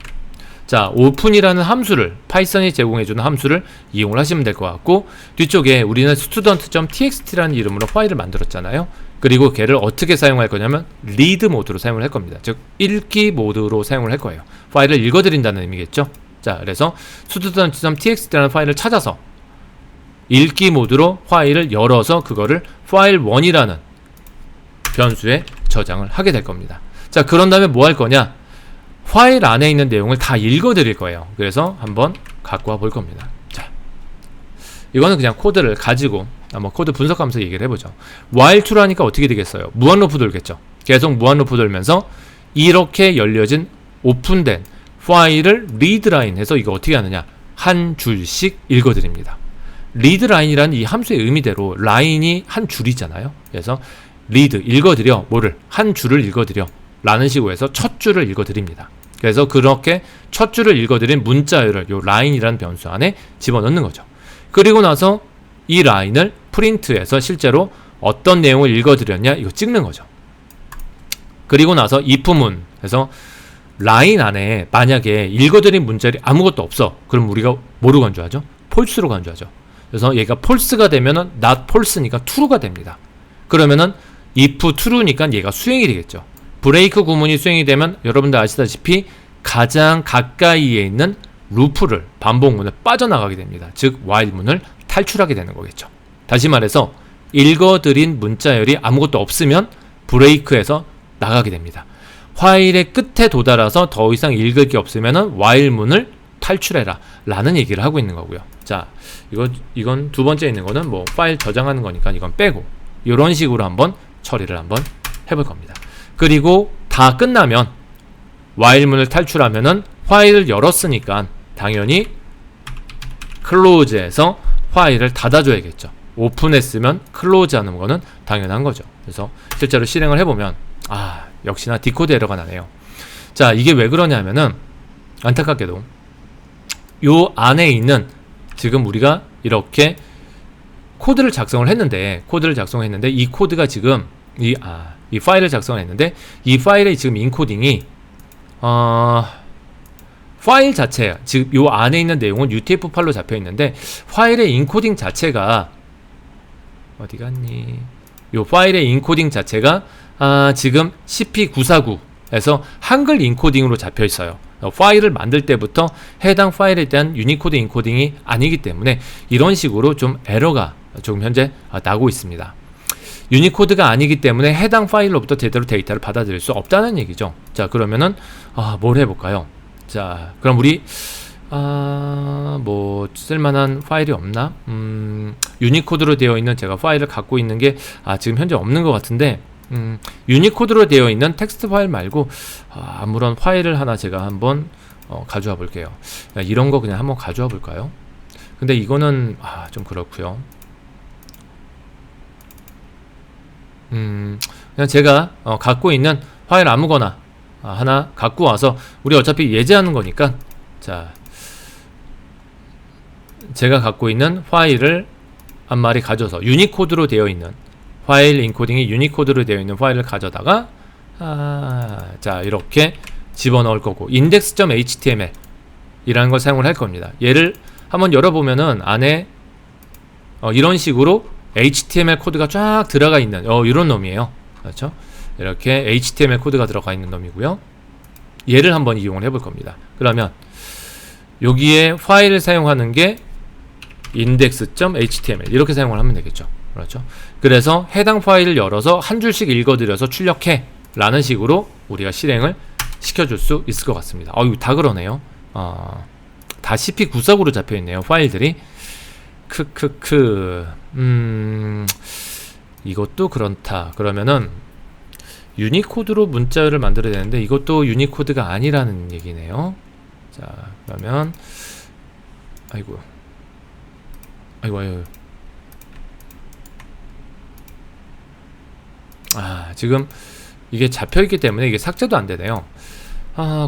자, open이라는 함수를, 파이썬이 제공해주는 함수를 이용을 하시면 될 것 같고, 뒤쪽에 우리는 student.txt라는 이름으로 파일을 만들었잖아요. 그리고 걔를 어떻게 사용할 거냐면 read 모드로 사용을 할 겁니다. 즉 읽기 모드로 사용을 할 거예요. 파일을 읽어드린다는 의미겠죠. 자, 그래서 student.txt라는 파일을 찾아서 읽기 모드로 파일을 열어서 그거를 file1이라는 변수에 저장을 하게 될 겁니다. 자, 그런 다음에 뭐 할 거냐, 파일 안에 있는 내용을 다 읽어 드릴 거예요. 그래서 한번 갖고 와 볼 겁니다. 자, 이거는 그냥 코드를 가지고 한번 코드 분석하면서 얘기를 해보죠. while true라니까 어떻게 되겠어요? 무한 루프 돌겠죠. 계속 무한 루프 돌면서 이렇게 열려진 오픈된 파일을 readline 해서 이거 어떻게 하느냐, 한 줄씩 읽어 드립니다. readline이라는 이 함수의 의미대로 라인이 한 줄이잖아요. 그래서 read, 읽어드려, 뭐를? 한 줄을 읽어드려 라는 식으로 해서 첫 줄을 읽어드립니다. 그래서 그렇게 첫 줄을 읽어드린 문자열을 요 라인이라는 변수 안에 집어넣는 거죠. 그리고 나서 이 라인을 프린트해서 실제로 어떤 내용을 읽어드렸냐 이거 찍는 거죠. 그리고 나서 if문 해서 라인 안에 만약에 읽어드린 문자열이 아무것도 없어, 그럼 우리가 뭐로 간주하죠? false로 간주하죠. 그래서 얘가 false가 되면은 not false니까 true가 됩니다. 그러면은 if true니까 얘가 수행이 되겠죠. 브레이크 구문이 수행이 되면 여러분들 아시다시피 가장 가까이에 있는 루프를, 반복문을 빠져나가게 됩니다. 즉 while 문을 탈출하게 되는 거겠죠. 다시 말해서 읽어드린 문자열이 아무것도 없으면 브레이크에서 나가게 됩니다. while의 끝에 도달해서 더 이상 읽을 게 없으면 while 문을 탈출해라 라는 얘기를 하고 있는 거고요. 자, 이건 두 번째 있는 거는 뭐 파일 저장하는 거니까 이건 빼고 이런 식으로 한번 처리를 한번 해볼 겁니다. 그리고 다 끝나면 while 문을 탈출하면은 파일을 열었으니까 당연히 close에서 파일을 닫아줘야겠죠. 오픈했으면 close 하는 거는 당연한 거죠. 그래서 실제로 실행을 해보면 역시나 디코드 에러가 나네요. 자, 이게 왜 그러냐면은 안타깝게도 요 안에 있는 지금 우리가 이렇게 코드를 작성을 했는데 이 코드가 지금 이 파일을 작성을 했는데 이 파일의 지금 인코딩이 파일 자체, 즉 요 안에 있는 내용은 UTF 파일로 잡혀 있는데 파일의 인코딩 자체가 어디 갔니? 요 파일의 인코딩 자체가 지금 CP949에서 한글 인코딩으로 잡혀 있어요. 파일을 만들 때부터 해당 파일에 대한 유니코드 인코딩이 아니기 때문에 이런 식으로 좀 에러가 지금 현재 나고 있습니다. 유니코드가 아니기 때문에 해당 파일로부터 제대로 데이터를 받아들일 수 없다는 얘기죠. 자, 그러면은 뭘 해볼까요? 자, 그럼 우리 뭐 쓸만한 파일이 없나? 유니코드로 되어 있는 제가 파일을 갖고 있는 게 지금 현재 없는 것 같은데, 유니코드로 되어 있는 텍스트 파일 말고 아무런 파일을 하나 제가 한번 가져와 볼게요. 이런 거 그냥 한번 가져와 볼까요? 근데 이거는 좀 그렇고요. 그냥 제가 갖고 있는 파일 아무거나 하나 갖고 와서 우리 어차피 예제하는 거니까, 자, 제가 갖고 있는 파일을 한 마리 가져서 유니코드로 되어 있는 파일 인코딩이 유니코드로 되어 있는 파일을 가져다가 자, 이렇게 집어넣을 거고 index.html 이라는 걸 사용을 할 겁니다. 얘를 한번 열어보면은 안에 이런 식으로 HTML 코드가 쫙 들어가 있는 이런 놈이에요. 그렇죠? 이렇게 HTML 코드가 들어가 있는 놈이고요. 얘를 한번 이용을 해볼 겁니다. 그러면 여기에 파일을 사용하는 게 index.html 이렇게 사용을 하면 되겠죠. 그렇죠. 그래서 해당 파일을 열어서 한 줄씩 읽어드려서 출력해 라는 식으로 우리가 실행을 시켜줄 수 있을 것 같습니다. 이거 다 그러네요. 다 CP94구로 잡혀있네요, 파일들이. 이것도 그렇다. 그러면은 유니코드로 문자를 만들어야 되는데 이것도 유니코드가 아니라는 얘기네요. 자, 그러면 아이고 지금 이게 잡혀있기 때문에 이게 삭제도 안 되네요.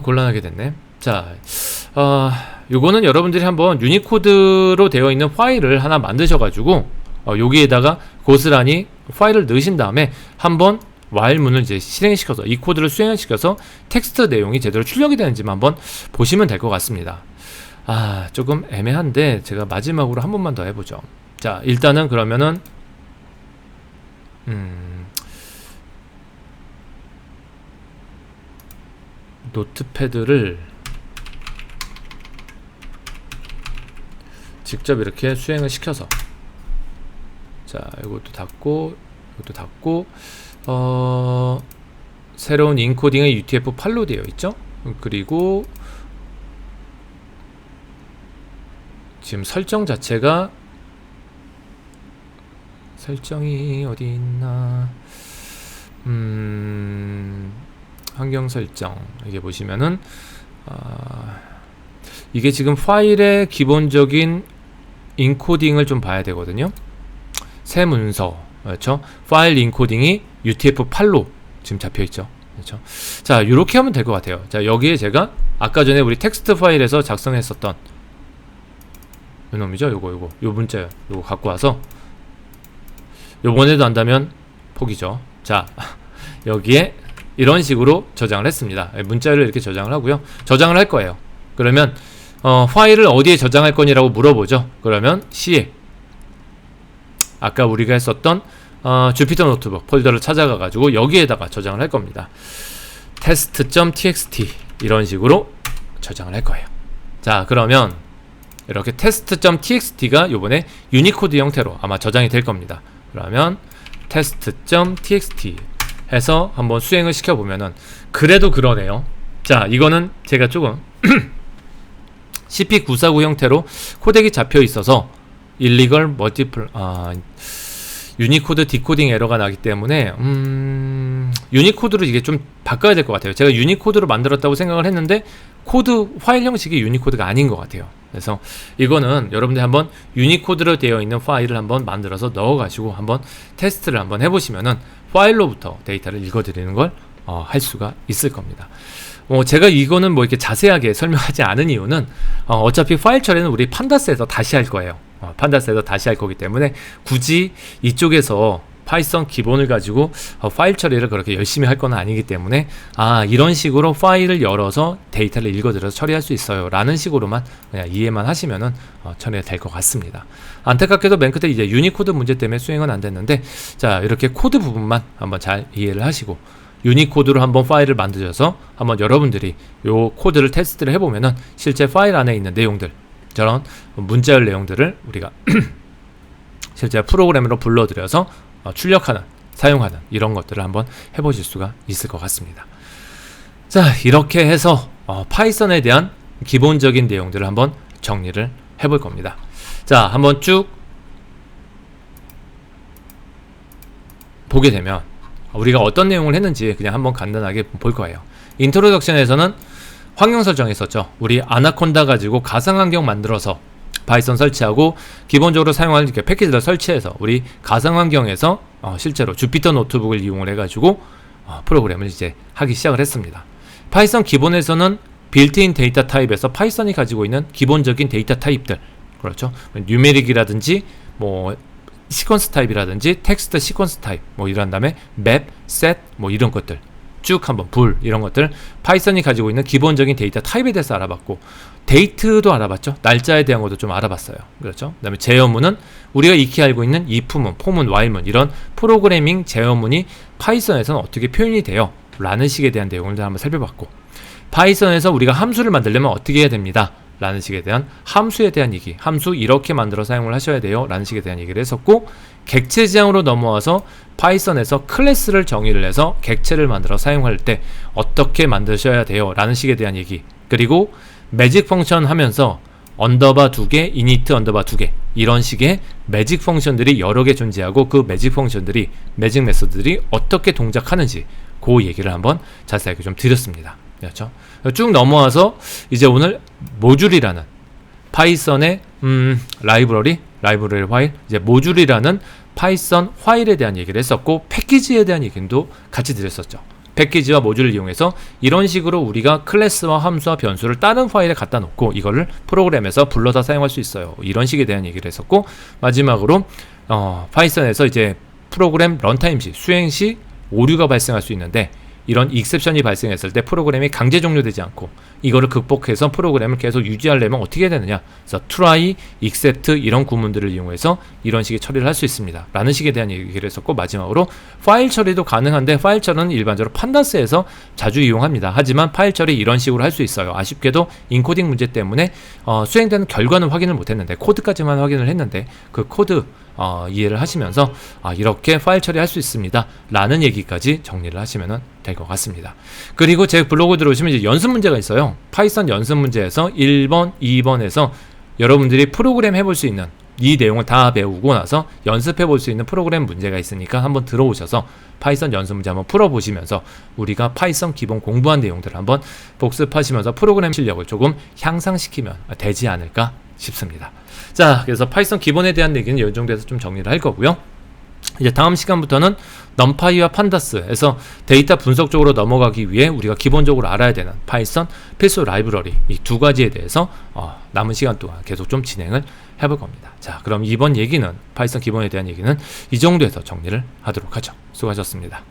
곤란하게 됐네. 자, 요거는 여러분들이 한번 유니코드로 되어 있는 파일을 하나 만드셔가지고 여기에다가 고스란히 파일을 넣으신 다음에 한번 while문을 이제 실행시켜서 이 코드를 수행시켜서 텍스트 내용이 제대로 출력이 되는지만 한번 보시면 될 것 같습니다. 조금 애매한데 제가 마지막으로 한 번만 더 해보죠. 자, 일단은 그러면은 노트패드를 직접 이렇게 수행을 시켜서, 자, 이것도 닫고 이것도 닫고 새로운 인코딩은 UTF-8로 되어 있죠. 그리고 지금 설정 자체가, 설정이 어디 있나, 환경 설정, 이게 보시면은 이게 지금 파일의 기본적인 인코딩을 좀 봐야 되거든요. 새 문서, 그렇죠? 파일 인코딩이 UTF-8로 지금 잡혀있죠. 그렇죠? 자, 이렇게 하면 될 것 같아요. 자, 여기에 제가 아까 전에 우리 텍스트 파일에서 작성했었던 요놈이죠. 요 문자요. 요거 갖고 와서 요번에도 한다면 포기죠. 자, 여기에 이런 식으로 저장을 했습니다. 문자를 이렇게 저장을 하고요. 저장을 할 거예요. 그러면 파일을 어디에 저장할 거니라고 물어보죠. 그러면 C에 아까 우리가 했었던 주피터 노트북 폴더를 찾아가 가지고 여기에다가 저장을 할 겁니다. test.txt 이런 식으로 저장을 할 거예요. 자, 그러면 이렇게 test.txt가 요번에 유니코드 형태로 아마 저장이 될 겁니다. 그러면 test.txt 해서 한번 수행을 시켜보면은 그래도 그러네요. 자, 이거는 제가 조금 CP949 형태로 코덱이 잡혀 있어서 illegal multiple 유니코드 디코딩 에러가 나기 때문에 유니코드로 이게 좀 바꿔야 될 것 같아요. 제가 유니코드로 만들었다고 생각을 했는데 코드 파일 형식이 유니코드가 아닌 것 같아요. 그래서 이거는 여러분들 한번 유니코드로 되어 있는 파일을 한번 만들어서 넣어가지고 한번 테스트를 한번 해보시면은 파일로부터 데이터를 읽어드리는 걸 할 수가 있을 겁니다. 제가 이거는 뭐 이렇게 자세하게 설명하지 않은 이유는 어차피 파일 처리는 우리 판다스에서 다시 할 거예요. 판다스에서 다시 할 거기 때문에 굳이 이쪽에서 파이썬 기본을 가지고 파일 처리를 그렇게 열심히 할 건 아니기 때문에 이런 식으로 파일을 열어서 데이터를 읽어들여서 처리할 수 있어요 라는 식으로만 그냥 이해만 하시면은 처리가 될 것 같습니다. 안타깝게도 맨 끝에 이제 유니코드 문제 때문에 수행은 안 됐는데, 자, 이렇게 코드 부분만 한번 잘 이해를 하시고 유니코드로 한번 파일을 만드셔서 한번 여러분들이 요 코드를 테스트를 해보면은 실제 파일 안에 있는 내용들, 저런 문자열 내용들을 우리가 실제 프로그램으로 불러들여서 출력하는, 사용하는 이런 것들을 한번 해보실 수가 있을 것 같습니다. 자, 이렇게 해서 파이썬에 대한 기본적인 내용들을 한번 정리를 해볼 겁니다. 자, 한번 쭉 보게 되면 우리가 어떤 내용을 했는지 그냥 한번 간단하게 볼 거예요. 인트로덕션에서는 환경 설정했었죠. 우리 아나콘다 가지고 가상환경 만들어서 파이썬 설치하고 기본적으로 사용하는 이렇게 패키지를 설치해서 우리 가상환경에서 실제로 주피터 노트북을 이용을 해가지고 프로그램을 이제 하기 시작을 했습니다. 파이썬 기본에서는 빌트인 데이터 타입에서 파이썬이 가지고 있는 기본적인 데이터 타입들, 그렇죠? 뉴메릭이라든지 뭐 시퀀스 타입이라든지 텍스트 시퀀스 타입 뭐 이런 다음에 맵, 셋 뭐 이런 것들 쭉 한번 불 이런 것들 파이썬이 가지고 있는 기본적인 데이터 타입에 대해서 알아봤고, 데이트도 알아봤죠. 날짜에 대한 것도 좀 알아봤어요. 그렇죠. 그 다음에 제어문은 우리가 익히 알고 있는 if문, for문, while문 이런 프로그래밍 제어문이 파이썬에서는 어떻게 표현이 돼요 라는 식에 대한 내용을 한번 살펴봤고, 파이썬에서 우리가 함수를 만들려면 어떻게 해야 됩니다 라는 식에 대한 함수에 대한 얘기, 함수 이렇게 만들어 사용을 하셔야 돼요 라는 식에 대한 얘기를 했었고, 객체 지향으로 넘어와서 파이썬에서 클래스를 정의를 해서 객체를 만들어 사용할 때 어떻게 만드셔야 돼요 라는 식에 대한 얘기, 그리고 매직 펑션 하면서 언더바 2개, 이니트 언더바 2개 이런 식의 매직 펑션들이 여러 개 존재하고 그 매직 펑션들이, 매직 메소드들이 어떻게 동작하는지 그 얘기를 한번 자세하게 좀 드렸습니다. 그렇죠? 쭉 넘어와서 이제 오늘 모듈이라는 파이썬의 라이브러리 파일, 이제 모듈이라는 파이썬 파일에 대한 얘기를 했었고, 패키지에 대한 얘기도 같이 드렸었죠. 패키지와 모듈을 이용해서 이런 식으로 우리가 클래스와 함수와 변수를 다른 파일에 갖다 놓고 이거를 프로그램에서 불러서 사용할 수 있어요. 이런 식에 대한 얘기를 했었고, 마지막으로 파이썬에서 이제 프로그램 런타임 시, 수행 시 오류가 발생할 수 있는데, 이런 익셉션이 발생했을 때 프로그램이 강제 종료되지 않고 이거를 극복해서 프로그램을 계속 유지하려면 어떻게 해야 되느냐, 그래서 try, except 이런 구문들을 이용해서 이런 식의 처리를 할 수 있습니다 라는 식에 대한 얘기를 했었고, 마지막으로 파일 처리도 가능한데, 파일 처리는 일반적으로 판다스에서 자주 이용합니다. 하지만 파일 처리 이런 식으로 할 수 있어요. 아쉽게도 인코딩 문제 때문에 수행되는 결과는 확인을 못했는데, 코드까지만 확인을 했는데 그 코드 이해를 하시면서 이렇게 파일 처리할 수 있습니다 라는 얘기까지 정리를 하시면 될 것 같습니다. 그리고 제 블로그 들어오시면 이제 연습 문제가 있어요. 파이썬 연습 문제에서 1번, 2번에서 여러분들이 프로그램 해볼 수 있는 이 내용을 다 배우고 나서 연습해 볼 수 있는 프로그램 문제가 있으니까 한번 들어오셔서 파이썬 연습 문제 한번 풀어보시면서 우리가 파이썬 기본 공부한 내용들을 한번 복습하시면서 프로그램 실력을 조금 향상시키면 되지 않을까 싶습니다. 자, 그래서 파이썬 기본에 대한 얘기는 이 정도에서 좀 정리를 할 거고요. 이제 다음 시간부터는 넘파이와 판다스에서 데이터 분석 쪽으로 넘어가기 위해 우리가 기본적으로 알아야 되는 파이썬 필수 라이브러리 이 두 가지에 대해서 남은 시간 동안 계속 좀 진행을 해볼 겁니다. 자, 그럼 이번 얘기는, 파이썬 기본에 대한 얘기는 이 정도에서 정리를 하도록 하죠. 수고하셨습니다.